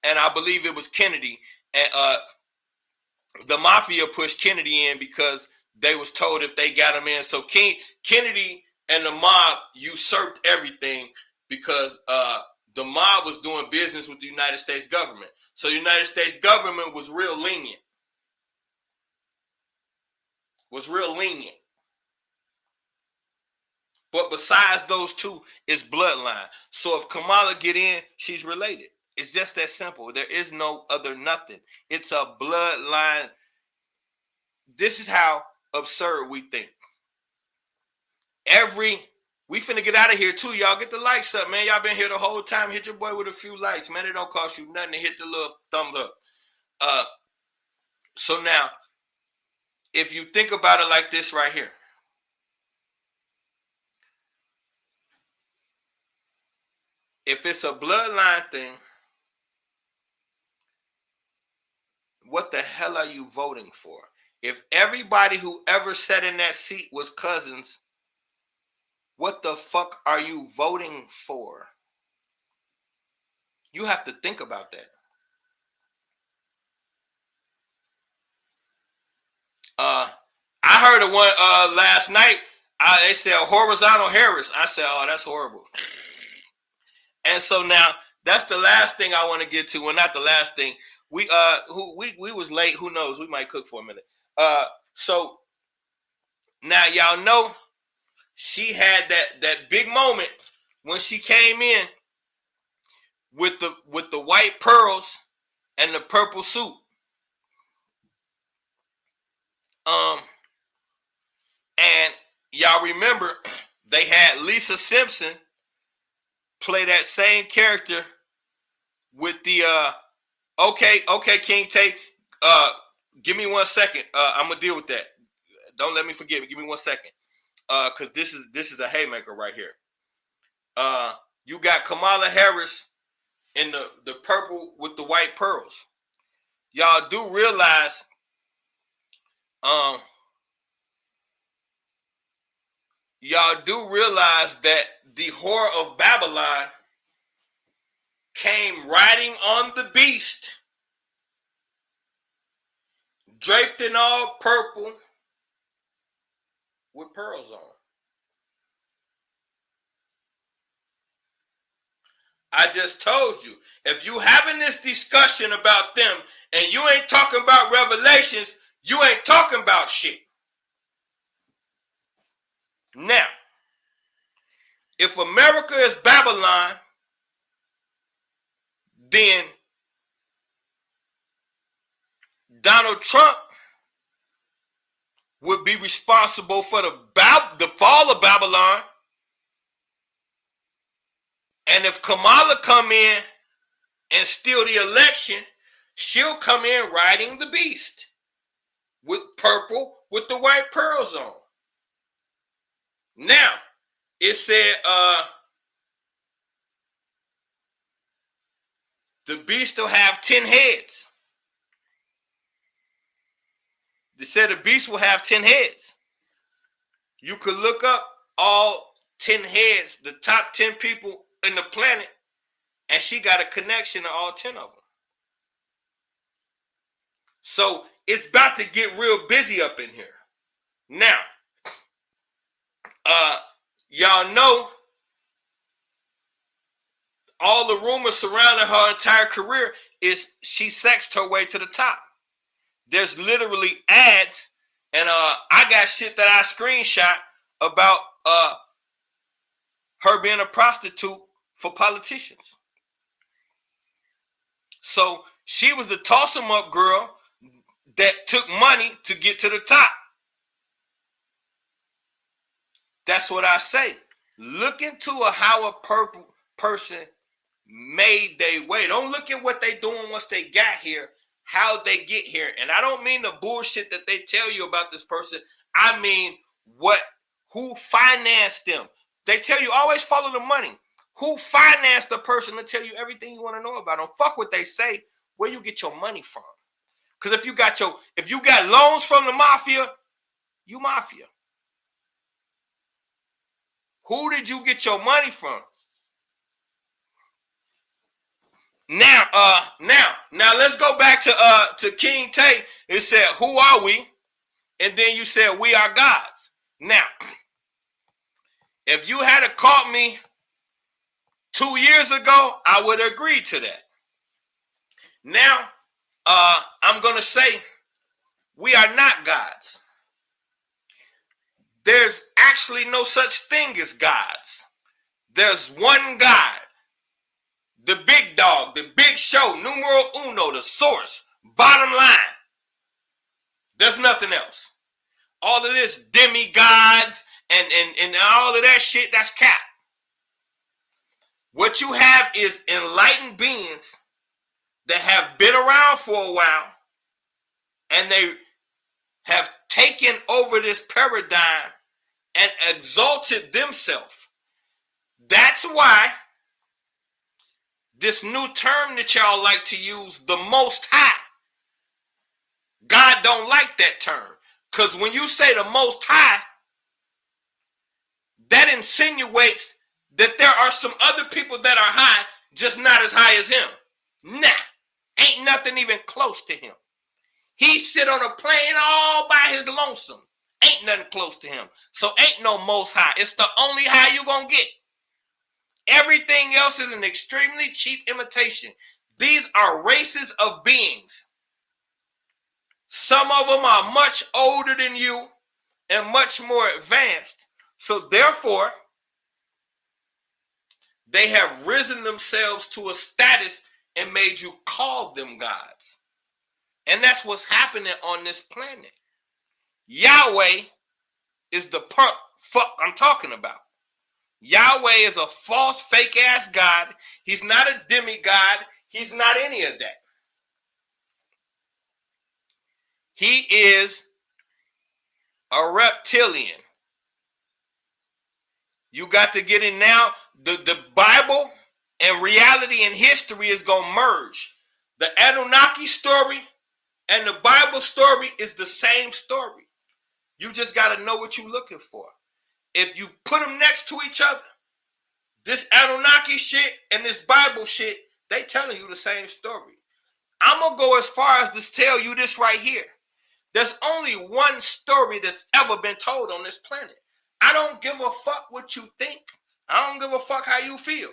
and I believe it was Kennedy. And the mafia pushed Kennedy in because they was told if they got him in. So Kennedy and the mob usurped everything because the mob was doing business with the United States government. So the United States government was real lenient. But besides those 2, it's bloodline. So if Kamala get in, she's related. It's just that simple. There is no other nothing. It's a bloodline. This is how absurd we think. We finna get out of here too. Y'all get the likes up, man. Y'all been here the whole time. Hit your boy with a few likes, man. It don't cost you nothing to hit the little thumbs up. So now, if you think about it like this right here. If it's a bloodline thing, what the hell are you voting for? If everybody who ever sat in that seat was cousins, what the fuck are you voting for? You have to think about that. I heard of one last night. They said horizontal Harris. I said, oh, that's horrible. And so now that's the last thing I want to get to. Well, not the last thing. We was late. Who knows? We might cook for a minute. So now y'all know she had that big moment when she came in with the white pearls and the purple suit. And y'all remember they had Lisa Simpson play that same character with the okay, King Tay, give me 1 second. I'm gonna deal with that. Don't let me forget. Give me 1 second. Because this is a haymaker right here. You got Kamala Harris in the purple with the white pearls. Y'all do realize that the whore of Babylon came riding on the beast, draped in all purple with pearls on. I just told you, if you having this discussion about them and you ain't talking about Revelations, you ain't talking about shit. Now, if America is Babylon, then Donald Trump would be responsible for the fall of Babylon. And if Kamala come in and steal the election, she'll come in riding the beast with purple with the white pearls on. Now, it said the beast will have 10 heads. They said the beast will have 10 heads. You could look up all 10 heads, the top 10 people in the planet, and she got a connection to all 10 of them. So it's about to get real busy up in here. Now, y'all know all the rumors surrounding her entire career is she sexed her way to the top. There's literally ads, and I got shit that I screenshot about her being a prostitute for politicians. So she was the toss 'em up girl that took money to get to the top. That's what I say. Look into how a purple person made their way. Don't look at what they doing once they got here, how they get here. And I don't mean the bullshit that they tell you about this person. I mean who financed them. They tell you always follow the money. Who financed the person to tell you everything you want to know about them? Fuck what they say, where you get your money from. Because if you got loans from the mafia, you mafia. Who did you get your money from? Now let's go back to King Tay. It said, "Who are we?" And then you said, "We are gods." Now, if you had caught me 2 years ago, I would agree to that. Now, I'm gonna say we are not gods. There's actually no such thing as gods. There's one God. The big dog, the big show, numero uno, the source, bottom line. There's nothing else. All of this demigods and all of that shit, that's cap. What you have is enlightened beings that have been around for a while, and they have taken over this paradigm and exalted themselves. That's why this new term that y'all like to use, the Most High, God don't like that term. Because when you say the Most High, that insinuates that there are some other people that are high, just not as high as him. Nah, ain't nothing even close to him. He sit on a plane all by his lonesome. Ain't nothing close to him. So ain't no most high. It's the only high you gonna get. Everything else is an extremely cheap imitation. These are races of beings. Some of them are much older than you and much more advanced. So therefore, they have risen themselves to a status and made you call them gods. And that's what's happening on this planet. Yahweh is the fuck I'm talking about. Yahweh is a false, fake ass God. He's not a demigod. He's not any of that. He is a reptilian. You got to get in now. The Bible and reality and history is going to merge. The Anunnaki story and the Bible story is the same story. You just got to know what you're looking for. If you put them next to each other, this Anunnaki shit and this Bible shit, they telling you the same story. I'm going to go as far as to tell you this right here. There's only one story that's ever been told on this planet. I don't give a fuck what you think. I don't give a fuck how you feel.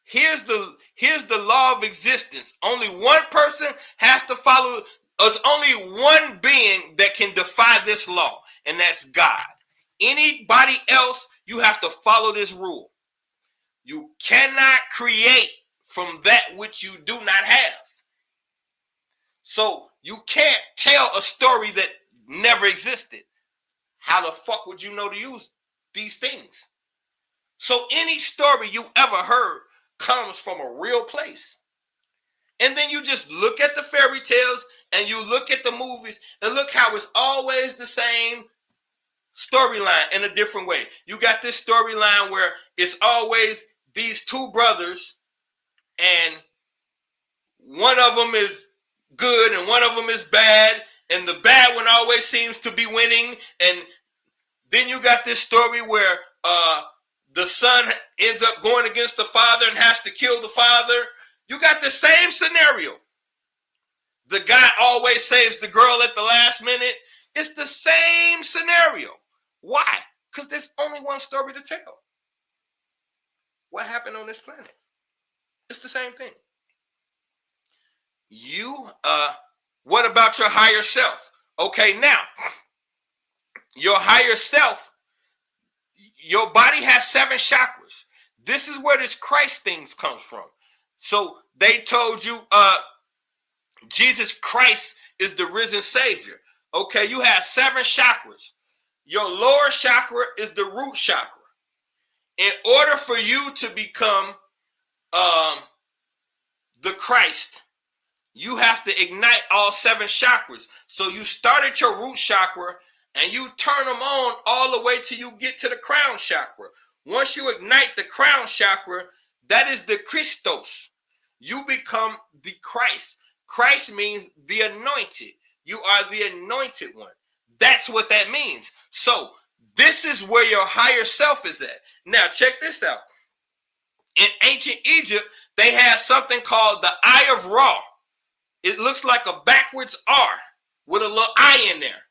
Here's the law of existence. Only one person has to follow. There's only one being that can defy this law, and that's God. Anybody else, you have to follow this rule. You cannot create from that which you do not have. So you can't tell a story that never existed. How the fuck would you know to use these things? So any story you ever heard comes from a real place. And then you just look at the fairy tales and you look at the movies and look how it's always the same storyline in a different way. You got this storyline where it's always these two brothers and one of them is good and one of them is bad, and the bad one always seems to be winning. And then you got this story where the son ends up going against the father and has to kill the father. You got the same scenario. The guy always saves the girl at the last minute. It's the same scenario. Why? Because there's only one story to tell. What happened on this planet? It's the same thing. What about your higher self? Okay, now, your higher self, your body has 7 chakras. This is where this Christ things comes from. So they told you Jesus Christ is the risen Savior. Okay, you have 7 chakras. Your lower chakra is the root chakra. In order for you to become the Christ, you have to ignite all 7 chakras. So you start at your root chakra and you turn them on all the way till you get to the crown chakra. Once you ignite the crown chakra, that is the Christos. You become the Christ. Christ means the anointed. You are the anointed one. That's what that means. So this is where your higher self is at. Now check this out. In ancient Egypt, they had something called the Eye of Ra. It looks like a backwards R with a little I in there.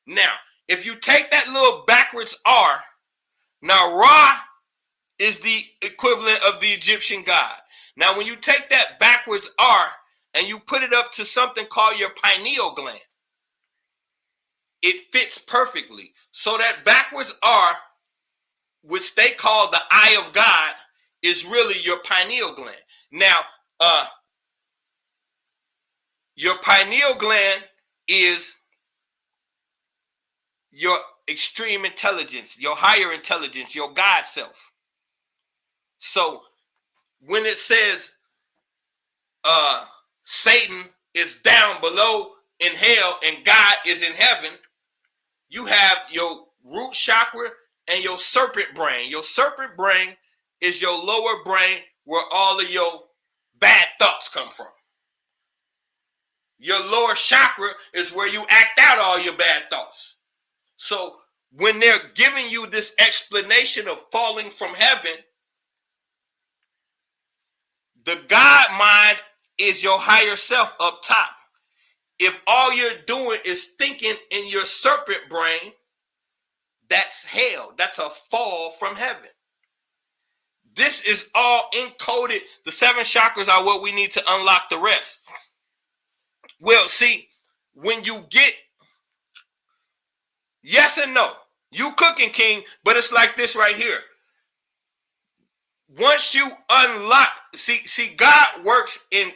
Now, if you take that little backwards R, now Ra is the equivalent of the Egyptian god. Now, when you take that backwards R and you put it up to something called your pineal gland, it fits perfectly. So that backwards R, which they call the eye of God, is really your pineal gland. Now, your pineal gland is your extreme intelligence, your higher intelligence, your God self. So when it says Satan is down below in hell and God is in heaven, you have your root chakra and your serpent brain. Your serpent brain is your lower brain where all of your bad thoughts come from. Your lower chakra is where you act out all your bad thoughts. So when they're giving you this explanation of falling from heaven, the God mind is your higher self up top. If all you're doing is thinking in your serpent brain, that's hell. That's a fall from heaven. This is all encoded. The 7 chakras are what we need to unlock the rest. Well, see, when you get yes and no, you cooking, king, but it's like this right here. Once you unlock, see, God works in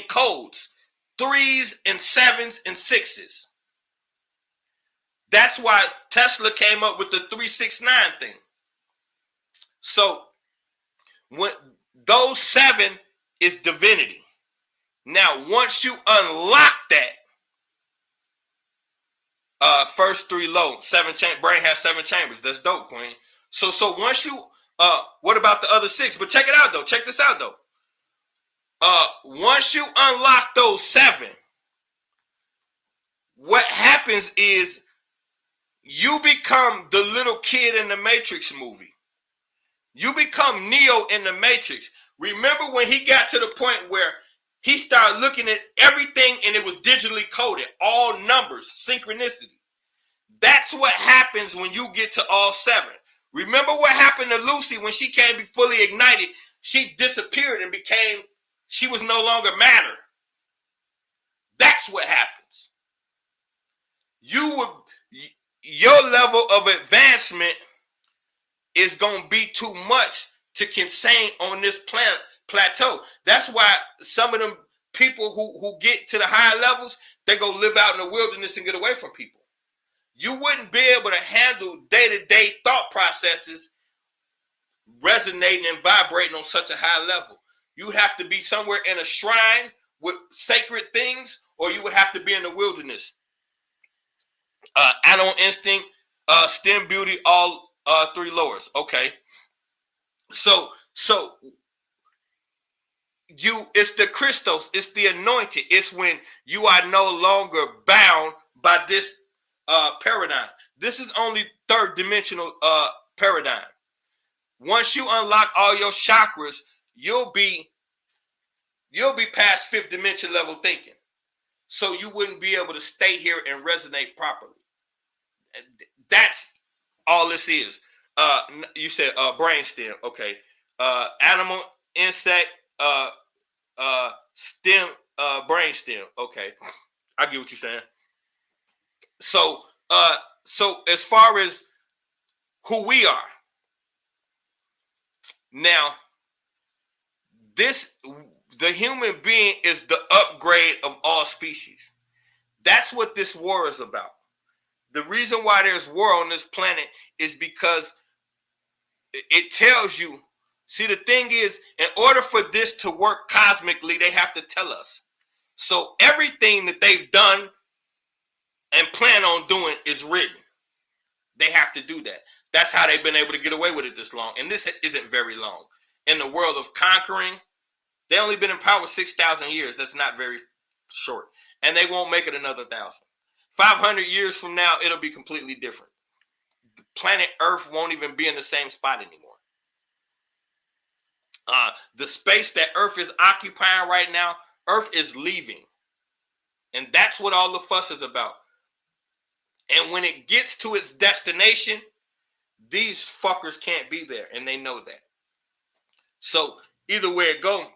codes, 3s and 7s and 6s. That's why Tesla came up with the 369 thing. So when those 7 is divinity. Now, once you unlock that, first 3 low, 7 brain has 7 chambers. That's dope, Queen. So once you what about the other 6? But check it out though. Check this out though. Once you unlock those 7, what happens is you become the little kid in the Matrix movie. You become Neo in the Matrix. Remember when he got to the point where he started looking at everything and it was digitally coded, all numbers, synchronicity. That's what happens when you get to all 7. Remember what happened to Lucy when she came be fully ignited? She disappeared and she was no longer matter. That's what happens. Your level of advancement is going to be too much to contain on this plateau. That's why some of them people who get to the higher levels, they go live out in the wilderness and get away from people. You wouldn't be able to handle day-to-day thought processes resonating and vibrating on such a high level. You have to be somewhere in a shrine with sacred things, or you would have to be in the wilderness. Animal instinct, stem beauty, all 3 lowers. Okay. So it's the Christos, it's the anointed. It's when you are no longer bound by this paradigm. This is only 3rd dimensional paradigm. Once you unlock all your chakras, you'll be past 5th dimension level thinking. So you wouldn't be able to stay here and resonate properly. That's all this is. You said brainstem. Okay. Animal, insect, stem, brainstem. Okay. I get what you're saying. So as far as who we are now, the human being is the upgrade of all species. That's what this war is about. The reason why there's war on this planet is because it tells you. See, the thing is, in order for this to work cosmically, they have to tell us. So everything that they've done and plan on doing is written. They have to do that. That's how they've been able to get away with it this long. And this isn't very long. In the world of conquering, they only been in power 6,000 years. That's not very short. And they won't make it another 1,000. 500 years from now, it'll be completely different. The planet Earth won't even be in the same spot anymore. The space that Earth is occupying right now, Earth is leaving. And that's what all the fuss is about. And when it gets to its destination, these fuckers can't be there. And they know that. So either way it go,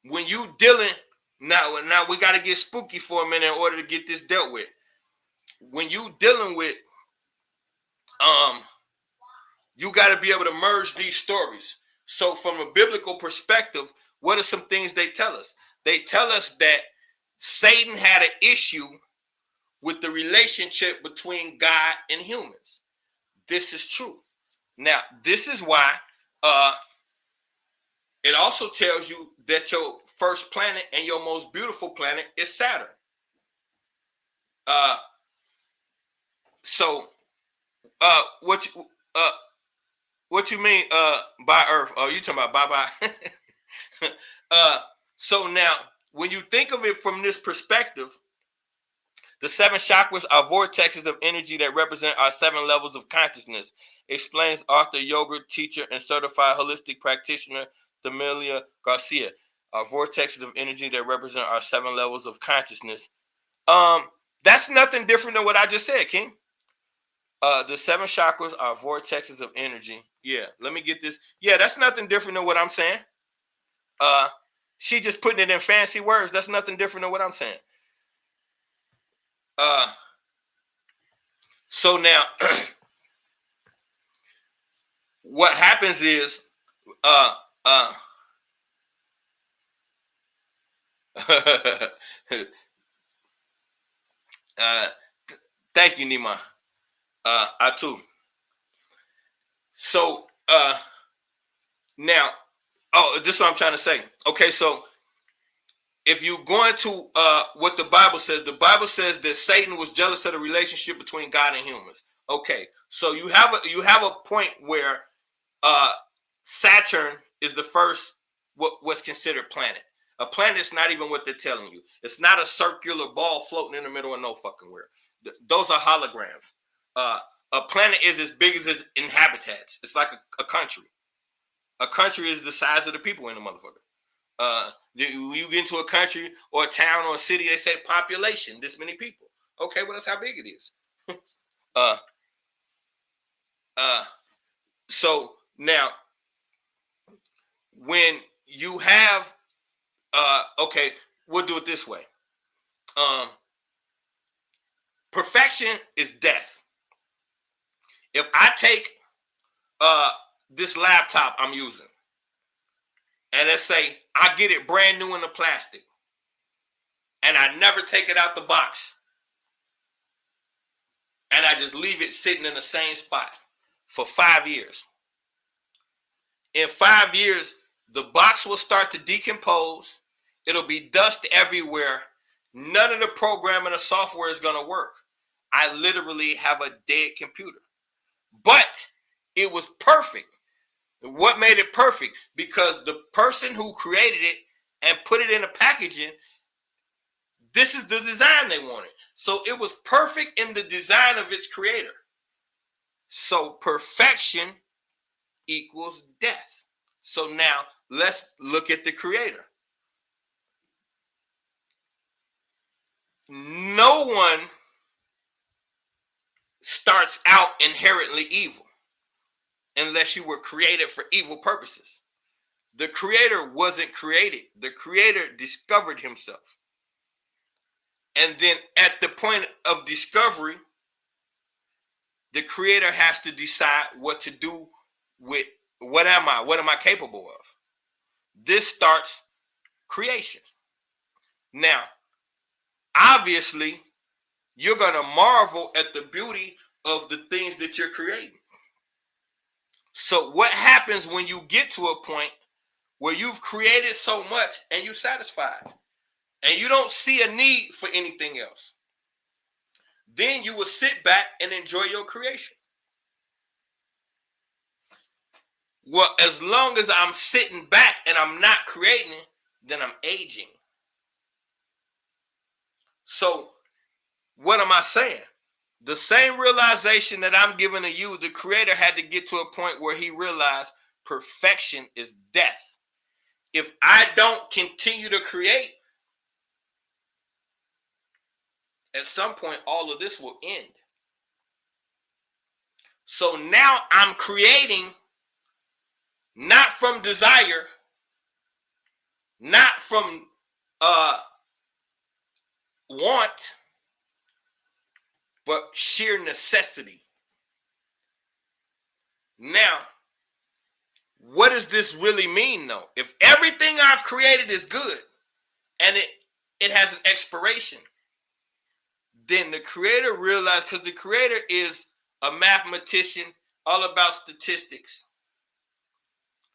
when you dealing, now we got to get spooky for a minute in order to get this dealt with. When you dealing with, you got to be able to merge these stories. So from a biblical perspective, what are some things they tell us? They tell us that Satan had an issue with the relationship between God and humans. This is true. Now, this is why it also tells you that your first planet and your most beautiful planet is Saturn. What you mean by Earth? Oh, you talking about bye-bye? So now, when you think of it from this perspective, the 7 chakras are vortexes of energy that represent our 7 levels of consciousness, explains author, yoga teacher, and certified holistic practitioner, D'Amelio Garcia. are vortexes of energy that represent our 7 levels of consciousness. That's nothing different than what I just said, King. The 7 chakras are vortexes of energy. Yeah, let me get this. Yeah, that's nothing different than what I'm saying. She just putting it in fancy words. That's nothing different than what I'm saying. So now, what happens is, thank you, Nima. I too. So now, this is what I'm trying to say. Okay, so if you go into what the Bible says that Satan was jealous of the relationship between God and humans. Okay, so you have a point where Saturn is the first what's considered planet. A planet is not even what they're telling you. It's not a circular ball floating in the middle of no fucking where. Those are holograms. A planet is as big as its inhabitants. It's like a country. A country is the size of the people in the motherfucker. You get into a country or a town or a city, they say population, this many people. Okay, well, that's how big it is. So now, when you have, okay, we'll do it this way. Perfection is death. If I take this laptop I'm using, and let's say I get it brand new in the plastic, and I never take it out the box, and I just leave it sitting in the same spot for 5 years. In 5 years, the box will start to decompose. It'll be dust everywhere. None of the programming or software is going to work. I literally have a dead computer. But it was perfect. What made it perfect? Because the person who created it and put it in a packaging, this is the design they wanted. So it was perfect in the design of its creator. So perfection equals death. So now let's look at the creator. No one starts out inherently evil unless you were created for evil purposes. The creator wasn't created. The creator discovered himself. And then at the point of discovery, the creator has to decide what to do with what am I capable of? This starts creation. Now, obviously, you're going to marvel at the beauty of the things that you're creating. So what happens when you get to a point where you've created so much and you're satisfied and you don't see a need for anything else? Then you will sit back and enjoy your creation. Well, as long as I'm sitting back and I'm not creating, then I'm aging. So what am I saying? The same realization that I'm giving to you, the creator had to get to a point where he realized perfection is death. If I don't continue to create, at some point, all of this will end. So now I'm creating not from desire, not from want, but sheer necessity. Now, what does this really mean, though? If everything I've created is good and it has an expiration, then the creator realized, because the creator is a mathematician, all about statistics.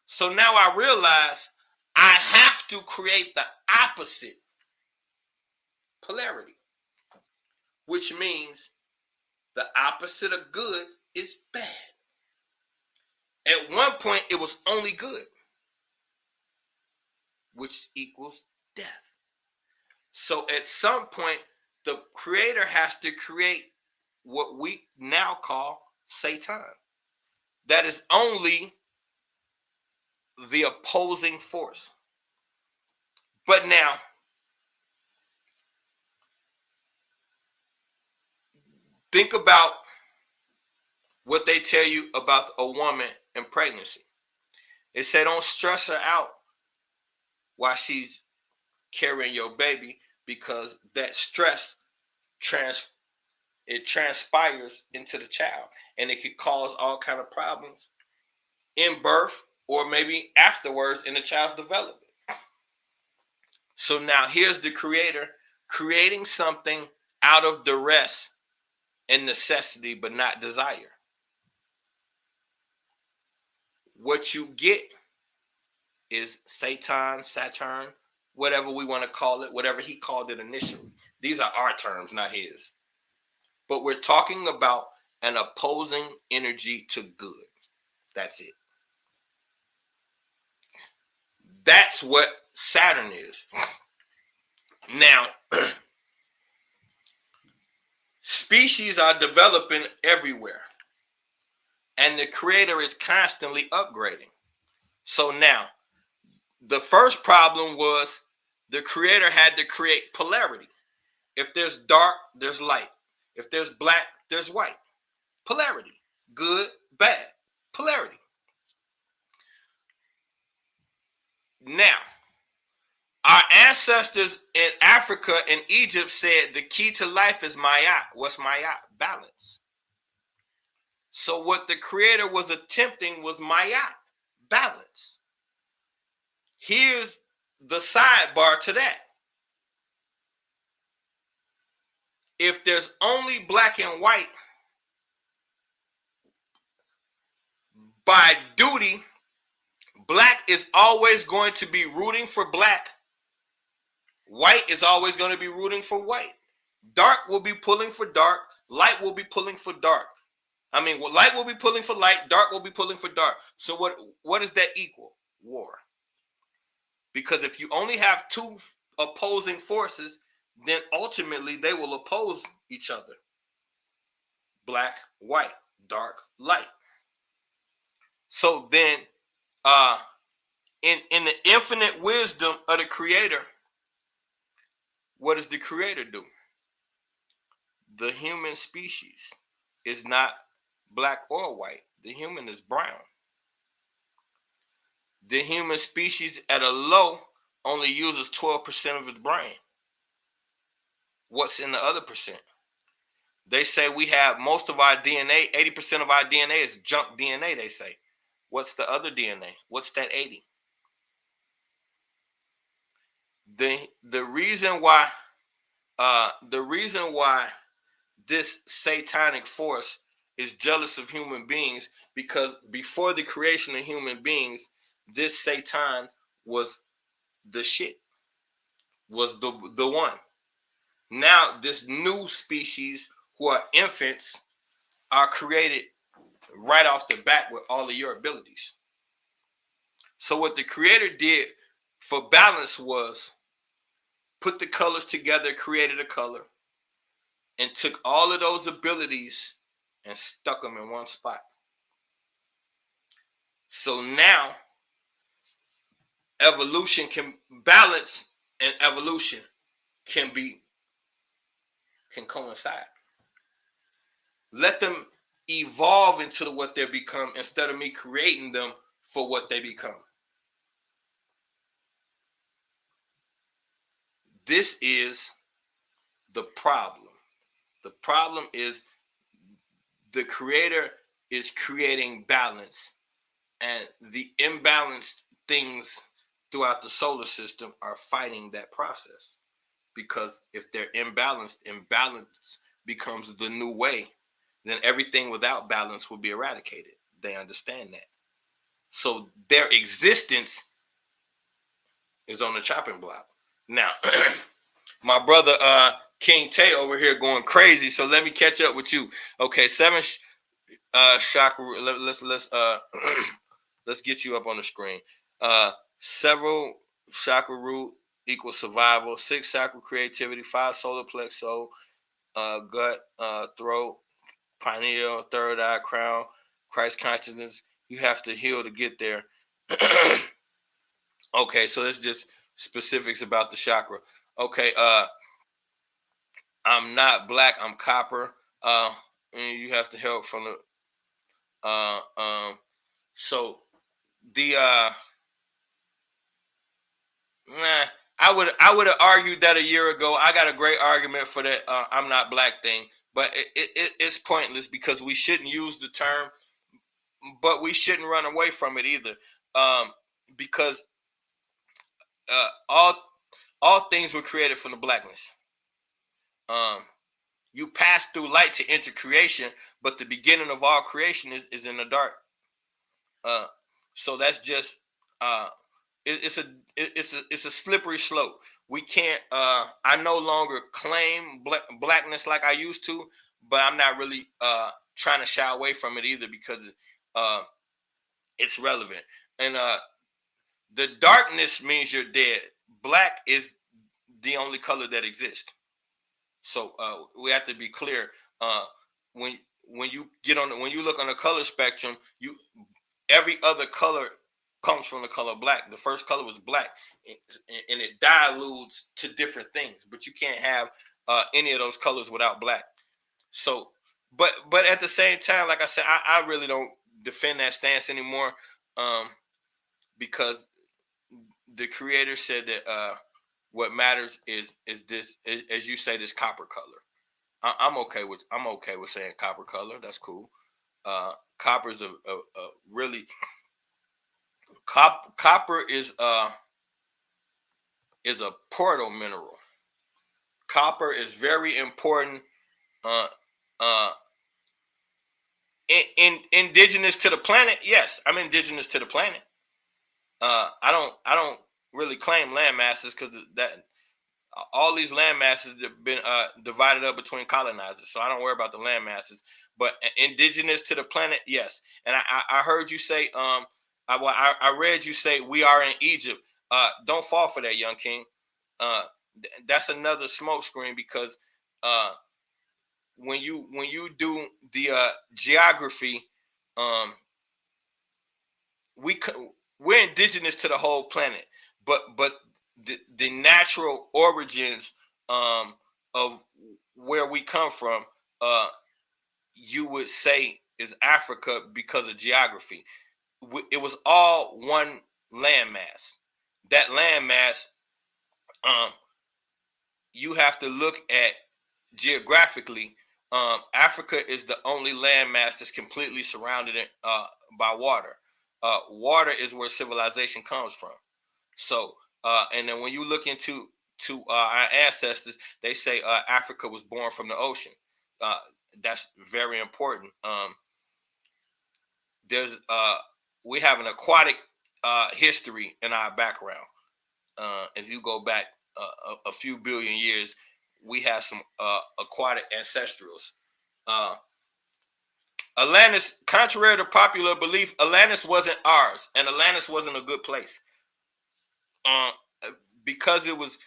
So now I realize I have to create the opposite polarity, which means the opposite of good is bad. At one point, it was only good, which equals death. So at some point, the creator has to create what we now call Satan. That is only the opposing force. But now, think about what they tell you about a woman in pregnancy. They say don't stress her out while she's carrying your baby, because that stress transpires into the child, and it could cause all kind of problems in birth or maybe afterwards in the child's development. So now here's the creator creating something out of duress and necessity, but not desire. What you get is Satan, Saturn, whatever we want to call it, whatever he called it initially. These are our terms, not his. But we're talking about an opposing energy to good. That's it. That's what Saturn is. Now, species are developing everywhere, and the creator is constantly upgrading. So now, the first problem was the creator had to create polarity. If there's dark, there's light. If there's black, there's white. Polarity. Good, bad. Polarity. Now, our ancestors in Africa and Egypt said the key to life is Ma'at. What's Ma'at? Balance. So what the creator was attempting was Ma'at, balance. Here's the sidebar to that. If there's only black and white, by duty, black is always going to be rooting for black. White is always going to be rooting for white. Dark will be pulling for dark. Light will be pulling for dark. Light will be pulling for light. Dark will be pulling for dark. So what does that equal? War. Because if you only have two opposing forces, then ultimately they will oppose each other. Black, white, dark, light. So then, in the infinite wisdom of the creator, what does the creator do? The human species is not black or white. The human is brown. The human species at a low only uses 12% of its brain. What's in the other percent? They say we have most of our DNA, 80% of our DNA is junk DNA, they say. What's the other DNA? What's that 80? The reason why this satanic force is jealous of human beings, because before the creation of human beings, this Satan was the shit, was the one. Now this new species who are infants are created right off the bat with all of your abilities. So what the creator did for balance was put the colors together, created a color, and took all of those abilities and stuck them in one spot. So now evolution can balance, and evolution can coincide. Let them evolve into what they become instead of me creating them for what they become. This is the problem. The problem is the creator is creating balance, and the imbalanced things throughout the solar system are fighting that process. Because if they're imbalanced, imbalance becomes the new way, then everything without balance will be eradicated. They understand that. So their existence is on the chopping block. Now, my brother King Tay over here going crazy, so let me catch up with you. Okay, 7 chakra. Let's let's get you up on the screen. Several chakra root equals survival. 6 chakra creativity. 5 solar plexus, gut, throat, pineal, third eye, crown, Christ consciousness. You have to heal to get there. Okay, so let's just specifics about the chakra. Okay, I'm not black. I'm copper. And you have to help from the. Uh, um, so the nah, I would have argued that a year ago. I got a great argument for that. I'm not black thing, but it's pointless because we shouldn't use the term, but we shouldn't run away from it either. Because uh, all all things were created from the blackness. Um, you pass through light to enter creation, but the beginning of all creation is in the dark. Uh, so that's just it's a it's a slippery slope. We can't. I no longer claim blackness like I used to, but I'm not really trying to shy away from it either because uh, it's relevant. And the darkness means you're dead. Black is the only color that exists. So we have to be clear. When when you when you look on the color spectrum, you every other color comes from the color black. The first color was black, and it dilutes to different things. But you can't have any of those colors without black. So, but at the same time, like I said, I really don't defend that stance anymore, um, because the creator said that what matters is this, as you say, this copper color. I'm okay with saying copper color. That's cool. Copper is a really copper is a portal mineral. Copper is very important. Uh, uh, indigenous to the planet. Yes, I'm indigenous to the planet. I don't really claim land masses because that all these land masses have been divided up between colonizers. So I don't worry about the land masses. But indigenous to the planet, yes. And I heard you say, I read you say we are in Egypt. Don't fall for that, young king. Uh, that's another smoke screen because uh, when you do the geography, um, we we're indigenous to the whole planet, but the natural origins of where we come from, uh, you would say is Africa because of geography. It was all one landmass. That landmass, um, you have to look at geographically. Africa is the only landmass that's completely surrounded by water. Water is where civilization comes from. So, and then when you look into our ancestors, they say Africa was born from the ocean. Uh, that's very important. There's we have an aquatic history in our background. If you go back a few billion years, we have some aquatic ancestrals. Uh, Atlantis, contrary to popular belief, Atlantis wasn't ours, and Atlantis wasn't a good place. Uh, because it was.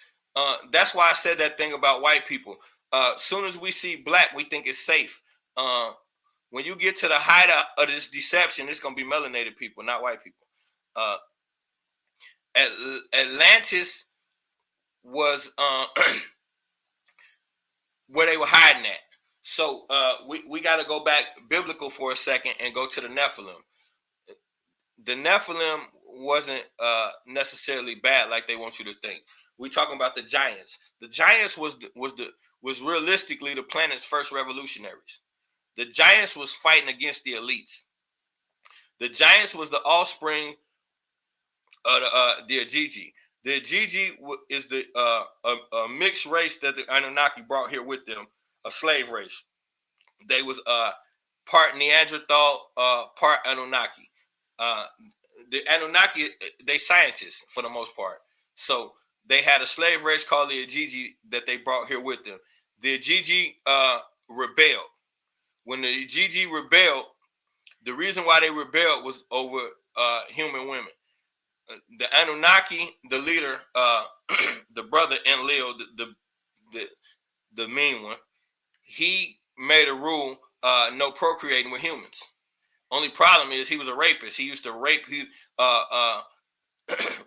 That's why I said that thing about white people. Soon as we see black, we think it's safe. When you get to the height of this deception, it's gonna be melanated people, not white people. Uh, Atlantis was where they were hiding at. So we got to go back biblical for a second and go to the Nephilim. The Nephilim wasn't necessarily bad like they want you to think. We talking about the giants. The giants was realistically the planet's first revolutionaries. The giants was fighting against the elites. The giants was the offspring of the Agigi. The Agigi is the a mixed race that the Anunnaki brought here with them, a slave race. They was part Neanderthal, part Anunnaki. Uh, the Anunnaki, they scientists for the most part. So they had a slave race called the Agigi that they brought here with them. The Agigi rebelled. When the Agigi rebelled, the reason why they rebelled was over human women. The Anunnaki, the leader, the brother Enlil, the the mean one, he made a rule: no procreating with humans. Only problem is he was a rapist. He used to rape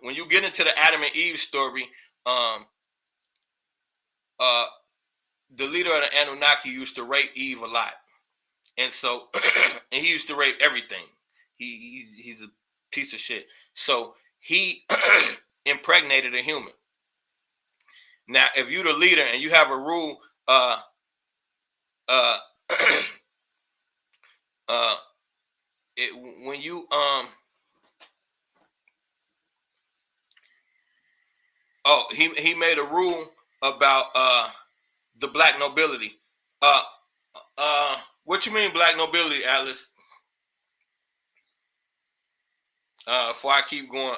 when you get into the Adam and Eve story, the leader of the Anunnaki used to rape Eve a lot, and so and he used to rape everything. He's a piece of shit. So he impregnated a human. Now, if you're the leader and you have a rule, uh, when you he made a rule about the black nobility. What you mean black nobility, Atlas? Before I keep going,